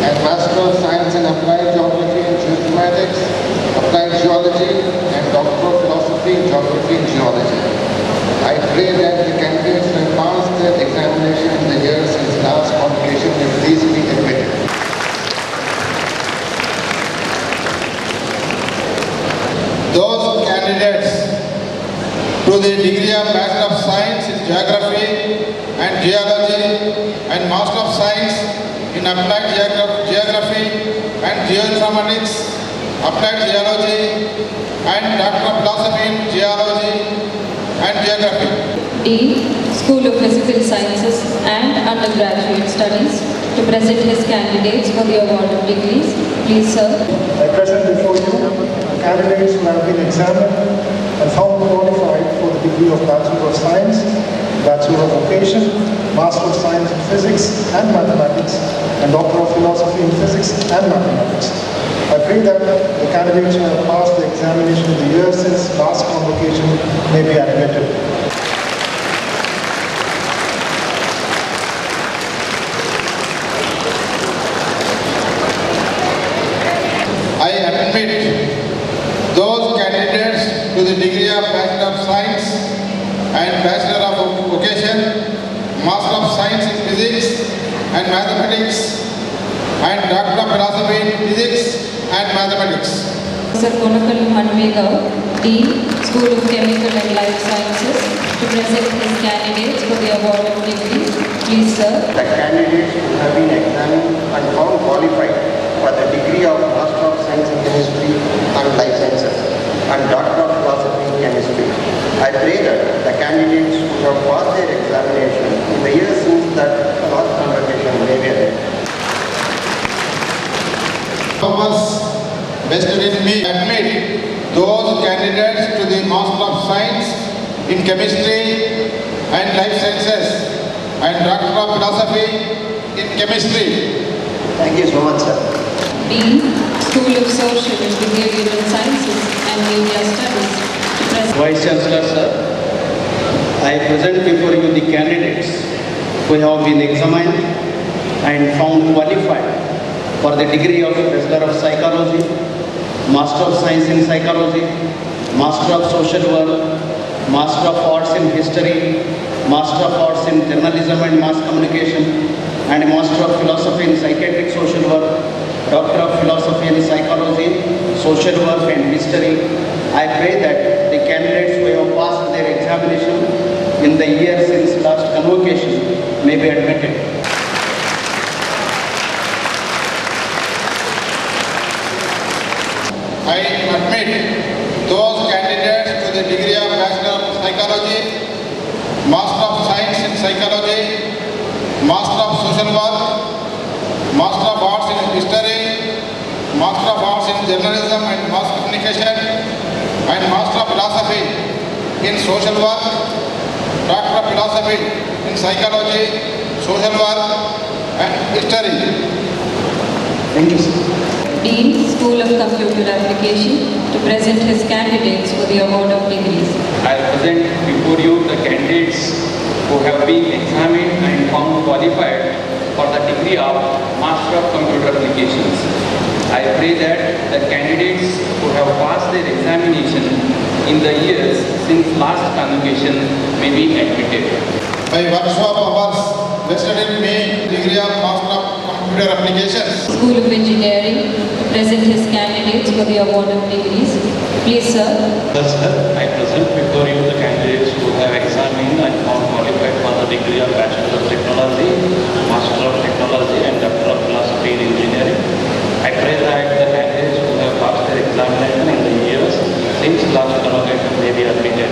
and Master of Science in Applied Geography and Geomatics, Applied Geology and Doctor of Philosophy in Geography and Geology. I pray that the candidates who have passed their examination in the year since last convocation will please be admitted. Those candidates to the degree of Bachelor of Science in Geography and Geology and Master of Science in Applied Geography and Geoinformatics, Applied Geology and Doctor of Philosophy in Geology and Geography. D. School of Physical Sciences and Undergraduate Studies. To present his candidates for the award of degrees, please sir. I present before you candidates who have been examined and found qualified for the degree of Bachelor of Science, Bachelor of Vocation, Master of Science in Physics and Mathematics, and Doctor of Philosophy in Physics and Mathematics. I pray that the candidates who have passed the examination in the year since last convocation may be admitted. I admit those candidates to the degree of Bachelor of Science and Bachelor of Vocation, Master of Science in Physics and Mathematics, and Doctor of Philosophy in Physics and Mathematics. Sir Konakal Hanvegao, Dean, School of Chemical and Life Sciences, to present his candidates for the award of degrees. Please sir. The candidates who have been examined and found qualified for the degree of Master of Science in Chemistry and Life Sciences and Doctor of Philosophy in Chemistry. I pray that the candidates who have passed their examination in the year since that last convocation may be admitted. Purpose vested in me admit those candidates to the Master of Science in Chemistry and Life Sciences and Doctor of Philosophy in Chemistry. Thank you so much, sir. Dean, School of Social and Behavioral Sciences and Media Studies. To present Vice Chancellor, sir, I present before you the candidates who have been examined and found qualified for the degree of Bachelor of Psychology, Master of Science in Psychology, Master of Social Work, Master of Arts in History, Master of Arts in Journalism and Mass Communication, and Master of Philosophy in Psychiatric Social Work, Doctor of Philosophy in Psychology, Social Work and History. I pray that the candidates who have passed their examination in the year since last convocation may be admitted. I admit those candidates to the degree of Bachelor of Psychology, Master of Science in Psychology, Master of Social Work, Master of Arts in History, Master of Arts in Journalism and Mass Communication, and Master of Philosophy in Social Work, Doctor of Philosophy in Psychology, Social Work and History. Thank you, sir. Dean, School of Computer Application, to present his candidates for the award of degrees. I present before you the candidates who have been examined and found qualified for the degree of Master of Computer Applications. I pray that the candidates who have passed their examination in the years since last convocation may be admitted. By virtue of hours vested in me, degree of Master of Computer Applications. School of Engineering, to present his candidates for the award of degrees. Please sir. Sir, I present before you the candidates who have examined and found qualified for the degree of Bachelor of Technology, Master of Technology and Doctor of Philosophy in Engineering. I pray that the candidates who have passed their examination in the years since last convocation may be admitted.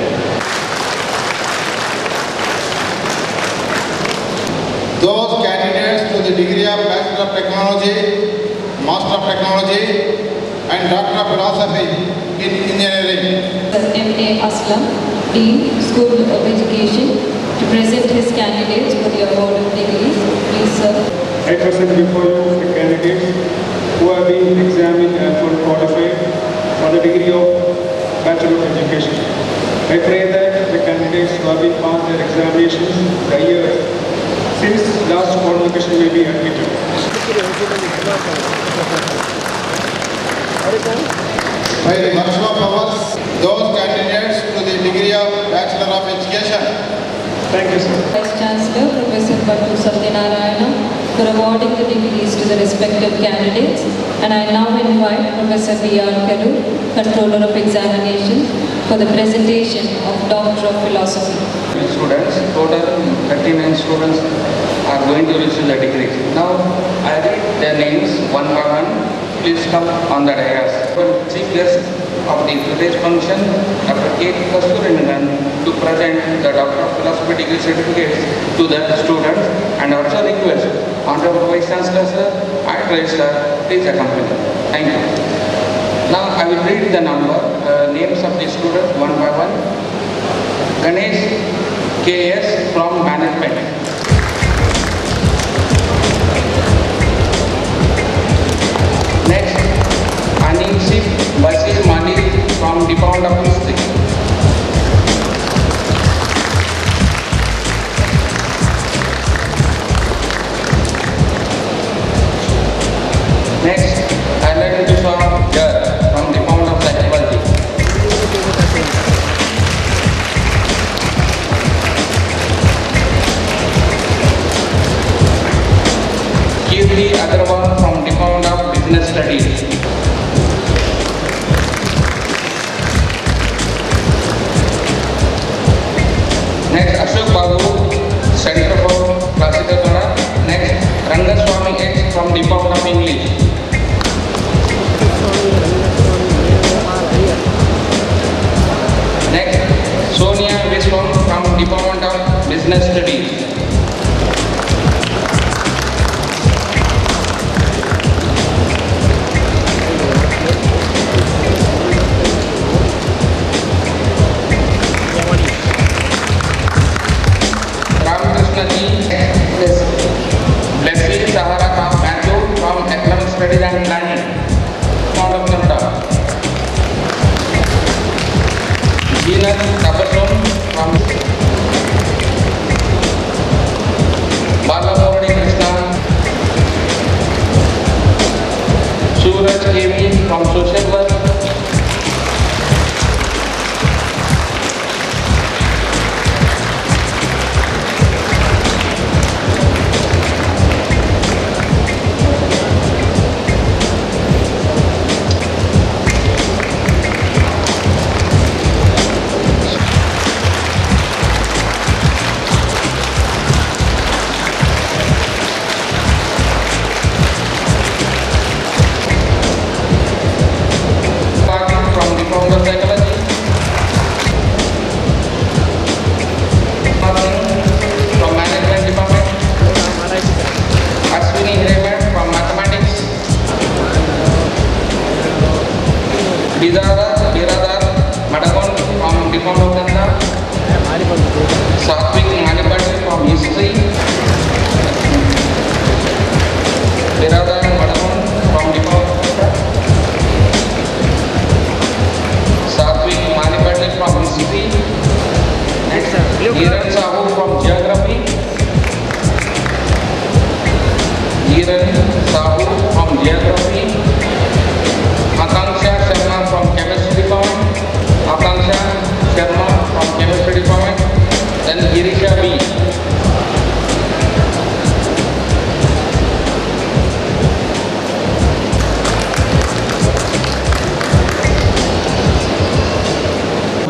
Those candidates to the degree of Bachelor of Technology, Master of Technology, and Doctor of Philosophy in Engineering. M.A. Aslam, Dean, School of Education, to present his candidates for the award of degrees. Please, sir. I present before you the candidates who have been examined and were qualified for the degree of Bachelor of Education. I pray that the candidates who have been passed their examinations the year since last convocation may be admitted. By the virtue of ours, those candidates to the degree of Bachelor of Education. Thank you, sir. Vice Chancellor, Professor Pattu Satyanarayana, for awarding the degrees to the respective candidates. And I now invite Professor B.R. Kalur, Controller of Examinations, for the presentation of Doctor of Philosophy. Students, total 39 students are going to receive the degrees. Now, I read their names one by one. Please come on the dais. Chief guest of the today's function, Dr. K. Kasturirangan, to present the Doctor of Philosophy degree certificates to the students, and also request Honorable Vice Chancellor, sir, and Registrar, please accompany. Thank you. Now I will read the names of the students one by one. Ganesh K.S. from Management. Next, Anisif Basir Malik from Department of History. Next, Alan Dushar Jar from Department of Psychology. Kirti Agarwal from Department of Business Studies. Next, Ashok Babu, Center for Classical Drama. Next, Rangaswamy X from Department of English. Next, Sonia Vishwan from Department of Business Studies. Leslie Sahara Matthew from Economic Studies and Planning, Fount of Canada. Gina Tapasum from Balamuradi Krishna. Suraj Kemi from Social Work.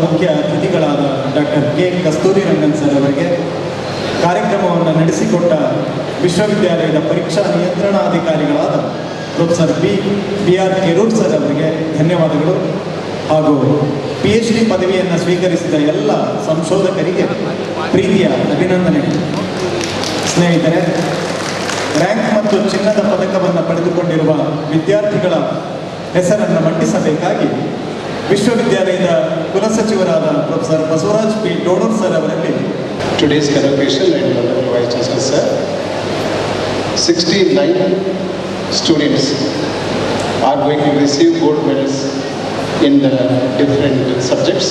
ಮುಖ್ಯ ಅತಿಥಿಗಳಾದ doctor K Kasturirangan sir ಅವರಿಗೆ, ಕಾರ್ಯಕ್ರಮವನ್ನು ನಡೆಸಿಕೊಟ್ಟ ವಿಶ್ವವಿದ್ಯಾಲಯದ ಪರೀಕ್ಷಾ ನಿಯಂತ್ರಣಾಧಿಕಾರಿಗಳಾದ professor BR. Kerur sir ಅವರಿಗೆ ಧನ್ಯವಾದಗಳು, ಹಾಗೂ PhD ಪದವಿಯನ್ನು ಸ್ವೀಕರಿಸಿದ ಎಲ್ಲ ಸಂಶೋಧಕರಿಗೆ ಪ್ರೀತಿಯ ಅಭಿನಂದನೆ. ಸ್ನೇಹಿತರೆ, ರ್ಯಾಂಕ್ ಮತ್ತು ಚಿನ್ನದ ಪದಕವನ್ನು ಪಡೆದು ಪಡೆದುಕೊಂಡಿರುವ ವಿದ್ಯಾರ್ಥಿಗಳ ಹೆಸರನ್ನು ಮಂಡಿಸಬೇಕಾಗಿ ವಿಶ್ವವಿದ್ಯಾಲಯದ ಕುಲಸಚಿವರಾದ ಪ್ರೊಫೆಸರ್ ಬಸವರಾಜ್ ಪಿ ಡೋಡೂರ್ ಸರ್ ಅವರಲ್ಲಿ Today's convocation and Honorable Vice Chancellor Sir, 69 students are going to receive gold medals in different subjects,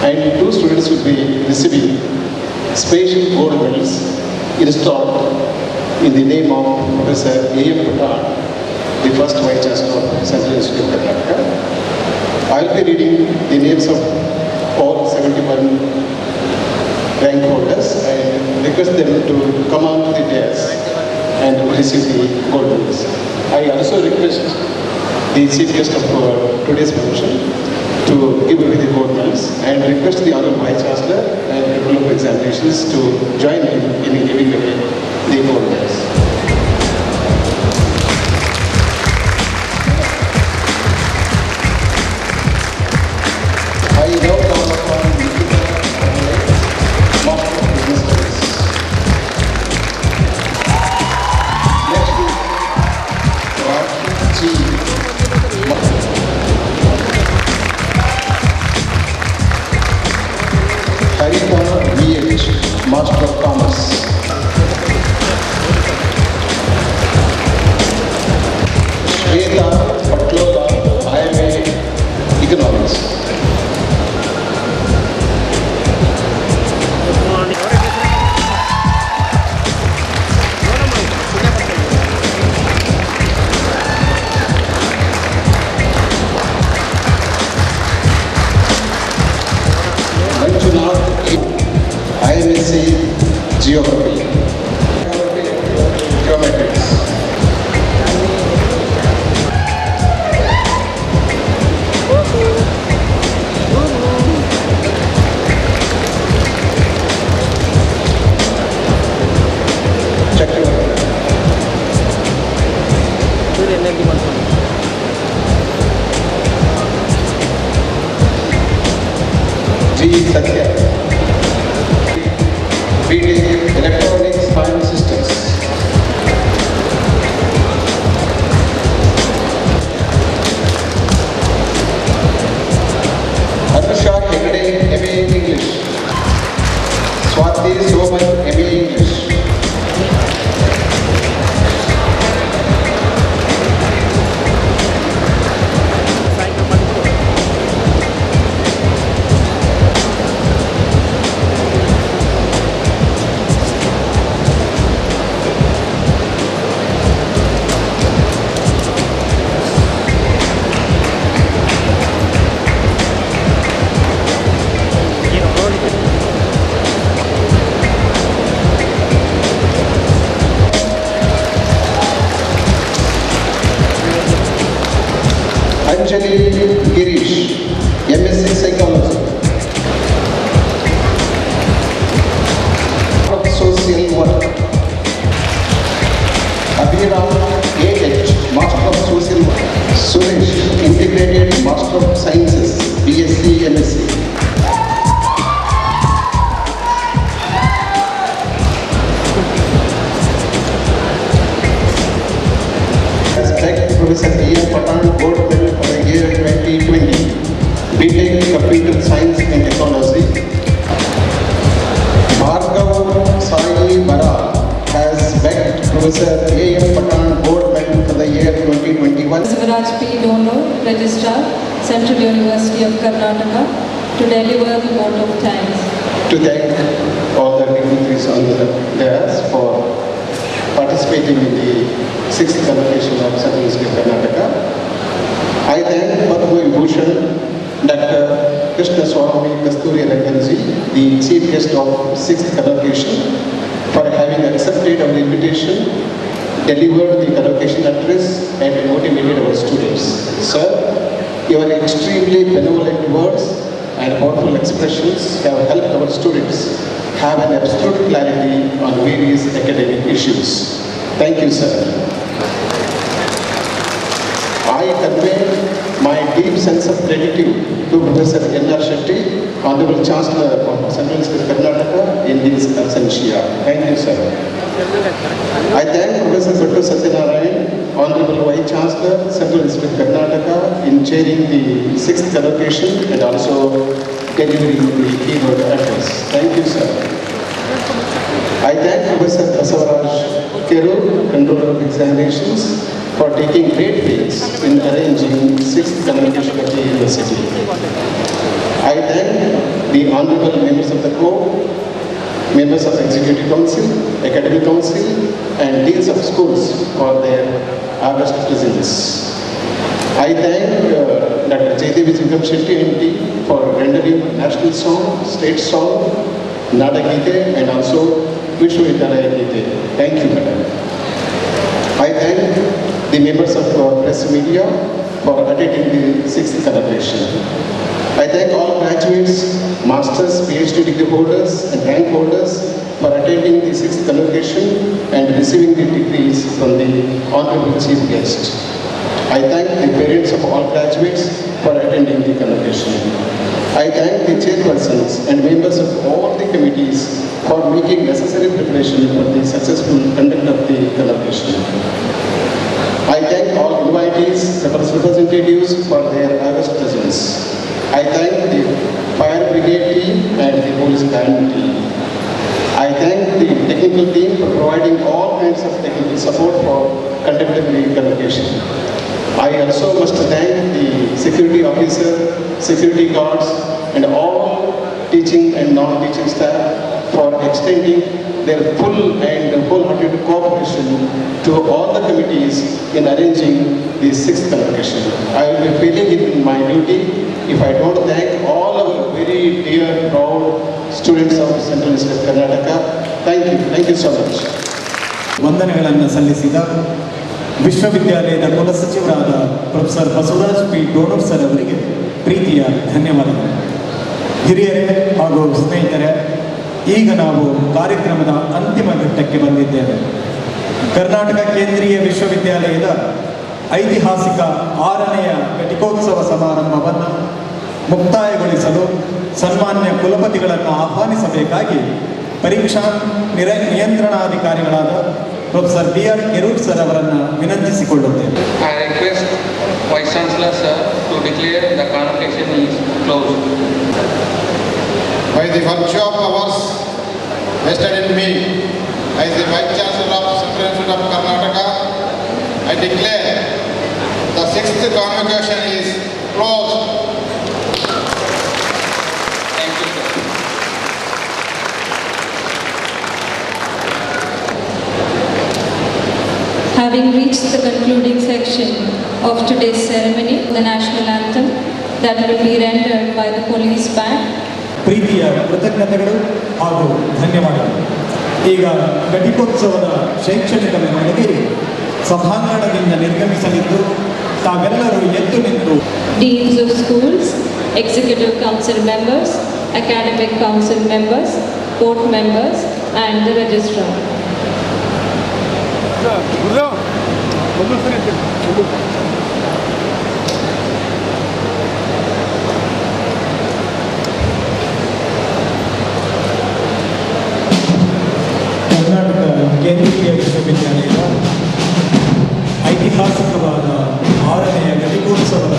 and 2 students will be receiving special gold medals installed in the name of Professor A.M. Patan, the first Vice Chancellor of Central Institute of Karnataka. I will be reading the names of all 71 rank holders and request them to come on to the dais and receive the gold medals. I also request the chief guest of today's function to give away the gold medals and request the Honorable Vice Chancellor and People of Examinations to join in giving away the gold medals. I now call upon Master of Business Studies. Next is Raji Harita V.H., Master of Commerce. Shweta Patlola, IMA Economics. IMSc Geography. Geometrics. G. Satya. BD Electronics File Systems. Anusha Hegde, MA in English. Swati Soman, MA English. Anjali Girish, MSc Psychology. Of Social Work. Abhiram A.H., Master of Social Work. Suresh, Integrated Master of Sciences, BSc, MSc. Professor A.M. Patan Gold Medal for the year 2020, BTech Computer Science and Technology. Bhargav Sai Bara has bagged Professor A.M. Patan Gold Medal for the year 2021. Basuvaraj P. Dono, Registrar, Central University of Karnataka, to deliver the vote of thanks. To thank all the dignitaries on the dais for participating in the 6th Convocation of Central Institute of Karnataka. I thank Padma Vibhushan Dr. Krishna Swami Kasturi Ranganji, the Chief Guest of 6th Convocation, for having accepted our invitation, delivered the Convocation address and motivated our students. Sir, your extremely benevolent words and powerful expressions have helped our students have an absolute clarity on various academic issues. Thank you, sir. I convey my deep sense of gratitude to Professor N.R. Shetty, Honorable Chancellor of Central Institute of Karnataka, in his absentia. Thank you, sir. I thank Professor Dr. Satyanarayan, Honorable Vice Chancellor, Central District Karnataka, in chairing the 6th convocation and also delivering the keynote address. Thank you, sir. I thank Professor Basavaraj Keru, Controller of Examinations, for taking great pains in arranging 6th convocation of the University. I thank the honorable members of the court, members of Executive Council, Academic Council, and deans of schools for their august presence. I thank Dr. Jaidevi Jingam Shetty NT for rendering national song, state song, Nada Gite, and also Vishwavidyalaya Gite. Thank you, madam. I thank the members of press media for attending the 6th convocation. I thank all graduates, masters, PhD degree holders and rank holders for attending the 6th convocation and receiving the degrees from the Honorable Chief Guest. I thank the parents of all graduates for attending the convocation. I thank the chairpersons and members of all the committees for making necessary preparation for the successful conduct of the convocation. I thank all invitees, representatives for their august presence. I thank the fire brigade team and the police band team. I thank the technical team for providing all kinds of technical support for conducting the convocation. I also must thank the security officer, security guards, and all teaching and non-teaching staff for extending their full and wholehearted cooperation to all the committees in arranging the 6th convocation. I will be failing in my duty if I don't thank all our very dear, proud students of Central District Karnataka. Thank you so much. ವಂದನೆಗಳನ್ನು ಸಲ್ಲಿಸಿದ ವಿಶ್ವವಿದ್ಯಾಲಯದ ಕುಲಸಚಿವರಾದ professor Basavaraj P Donur sir ಅವರಿಗೆ ಪ್ರೀತಿಯ ಧನ್ಯವಾದಗಳು. ಹಿರಿಯರೇ ಹಾಗೂ ಸ್ನೇಹಿತರೆ, ಈಗ ನಾವು ಕಾರ್ಯಕ್ರಮದ ಅಂತಿಮ ಘಟ್ಟಕ್ಕೆ ಬಂದಿದ್ದೇವೆ. ಕರ್ನಾಟಕ ಕೇಂದ್ರೀಯ ವಿಶ್ವವಿದ್ಯಾಲಯದ ಐತಿಹಾಸಿಕ 6ನೆಯ ಘಟಿಕೋತ್ಸವ ಸಮಾರಂಭವನ್ನು ಮುಕ್ತಾಯಗೊಳಿಸಲು ಸನ್ಮಾನ್ಯ ಕುಲಪತಿಗಳನ್ನು ಆಹ್ವಾನಿಸಬೇಕಾಗಿ ಪರೀಕ್ಷಾ ನಿಯಂತ್ರಣಾಧಿಕಾರಿಗಳಾದ ಪ್ರೊಫೆಸರ್ ಬಿ.ಆರ್. ಕೆರೂರ್ ಸರ್ ಅವರನ್ನು ವಿನಂತಿಸಿಕೊಳ್ಳುತ್ತೇವೆ. I request Vice Chancellor sir to declare the convocation is closed. By the virtue of powers vested in me as the Vice Chancellor of Central Institute of Karnataka, I declare the 6th convocation is closed. Thank you, sir. Having reached the concluding section of today's ceremony, the national anthem that will be rendered by the police band. ಪ್ರೀತಿಯ ಕೃತಜ್ಞತೆಗಳು ಹಾಗೂ ಧನ್ಯವಾದಗಳು. ಈಗ ಘಟಿಕೋತ್ಸವದ ಶೈಕ್ಷಣಿಕ ಮೆರವಣಿಗೆ ಸಭಾಂಗಣದಿಂದ ನಿರ್ಗಮಿಸಲಿದ್ದು ತಾವೆಲ್ಲರೂ ಎದ್ದು ನಿಂತು Deans of schools, executive council members, academic council members, court members and the registrar. Karnataka ಕೇಂದ್ರೀಯ ವಿಶ್ವವಿದ್ಯಾಲಯದ ಐತಿಹಾಸಿಕವಾದ 6ನೆಯ ಘಟಿಕೋತ್ಸವದ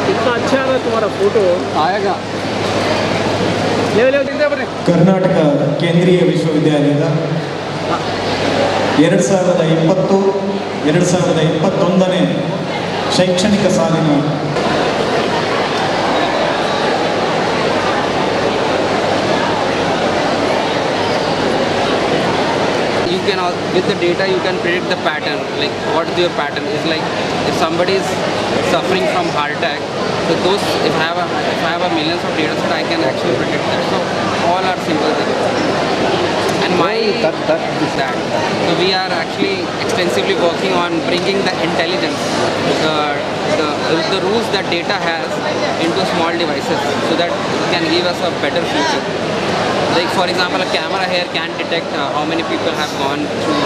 कितना अच्छा है तुम्हारा फोटो आएगा ले ले दिन बने ಕರ್ನಾಟಕ ಕೇಂದ್ರೀಯ ವಿಶ್ವವಿದ್ಯಾಲಯದ 2020-2021ನೇ ಶೈಕ್ಷಣಿಕ ಸಾಲಿನ you can with the data you can predict the pattern, like what is your pattern is, like if somebody is suffering from heart attack, so those if I have a millions of data set I can actually predict that. So all are simple things. And my that is that. So we are actually extensively working on bringing the intelligence, the rules that data has into small devices, so that it can give us a better future. Like for example, a camera here can detect how many people have gone through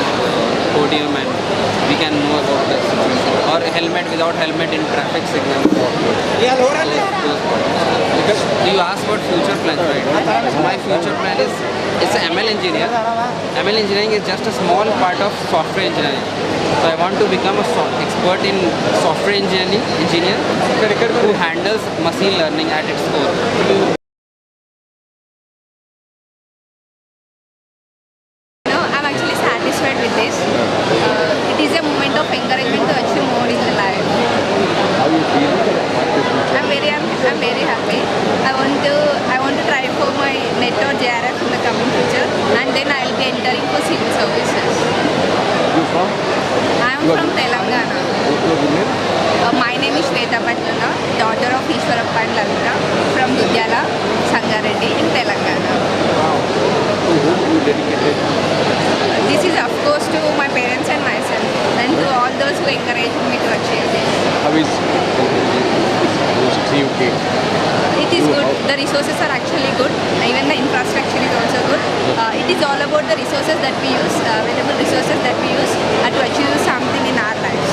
podium, and we can know about the situation. Or a helmet without helmet in traffic signals. Because you asked about future plans, right? So my future plan is it's an ML engineer. ML engineering is just a small part of software engineering. So I want to become a expert in software engineer who handles machine learning at its core. It is a moment of encouragement to achieve more in the life. How you feel? I'm very happy. I want to try for my NET or JRF in the coming future, and then I'll be entering for civil services. You from? I'm from Telangana. My name is Shweta Patlana, daughter of Ishwarappa and Lalita, from Dudyala, Sangareddy in Telangana. Wow. To whom you dedicated? This is of course to my parents and myself, and to all those who encouraged me to achieve this. How is CUK? It is good. The resources are actually good. Even the infrastructure is also good. It is all about the resources that we use, available resources that we use to achieve something in our lives.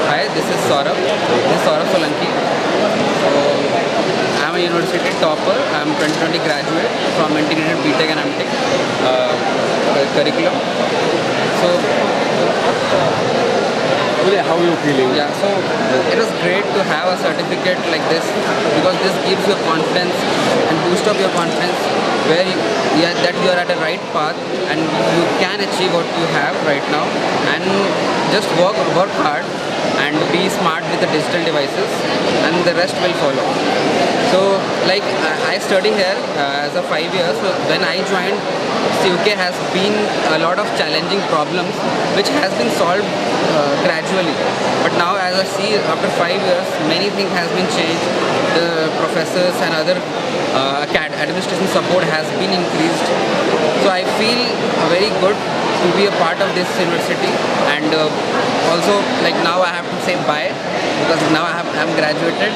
Hi, this is Saurabh. This is Saurabh Solanki. So, I am a university topper. I am 2020 graduate from integrated BTech and MTech curriculum. So, How are you feeling? yeah, so it was great to have a certificate like this, because this gives you confidence and boost up your confidence where that you are at the right path and you can achieve what you have right now, and just work hard and be smart with the digital devices, and the rest will follow. So like I study here as a 5 years. So when I joined, CUK has been a lot of challenging problems which has been solved gradually. But now as I see after 5 years, many things has been changed. The professors and other administration support has been increased. So I feel very good to be a part of this university, and also like now I have to say bye, because now I'm graduated.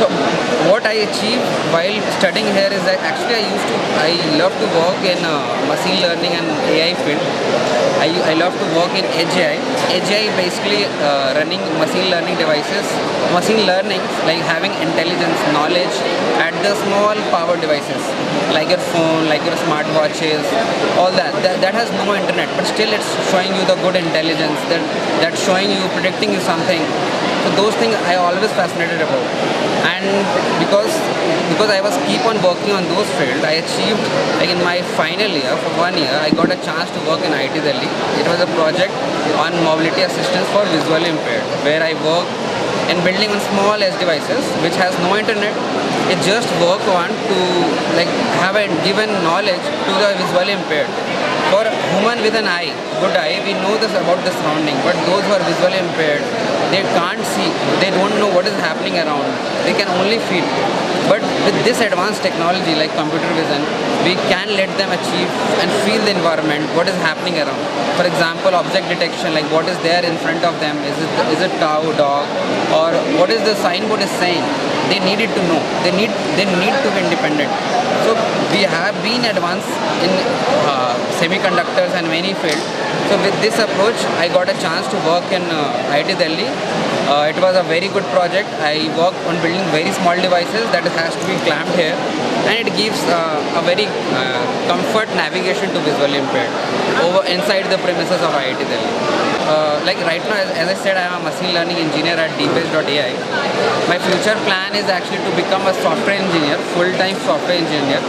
So what I achieved while studying here is that actually I love to work in machine learning and AI field. I love to work in Edge AI. Edge AI basically running machine learning devices. Machine learning, like having intelligence, knowledge at the small power devices, like your phone, like your smartwatches, all that has no internet, but still it's showing you the good intelligence, that's showing you, predicting you something. So those things I always fascinated about. And because I was keep on working on those fields, I achieved, like in my final year, for 1 year, I got a chance to work in IT Delhi. It was a project on mobility assistance for visually impaired, where I work in building on small edge devices which has no internet. It just work on to like have a given knowledge to the visually impaired. For human with an eye, good eye, we know this about the surrounding, but those who are visually impaired, they can't see, they don't know what is happening around, they can only feel. But with this advanced technology like computer vision, we can let them achieve and feel the environment, what is happening around. For example, object detection, like what is there in front of them, is it cow, dog, or what is the signboard is saying. They needed to know, they need to be independent. So we have been advanced in semiconductors and many fields. So with this approach, I got a chance to work in IT Delhi. It was a very good project. I worked on building very small devices that has to be clamped here. and it gives a very comfort navigation to visually impaired over inside the premises of IIT Delhi. Like right now, as I said, I am a machine learning engineer at deepage.ai. My future plan is actually to become a software engineer, full-time software engineer,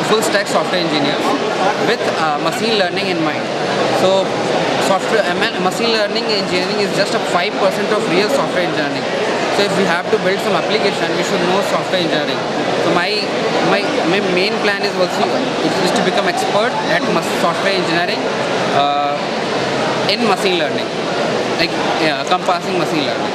full-stack software engineer with machine learning in mind. So machine learning engineering is just a 5% of real software engineering. So if we have to build some application, we should know software engineering. So my main plan is also is to become expert at software engineering in machine learning, like compassing machine learning.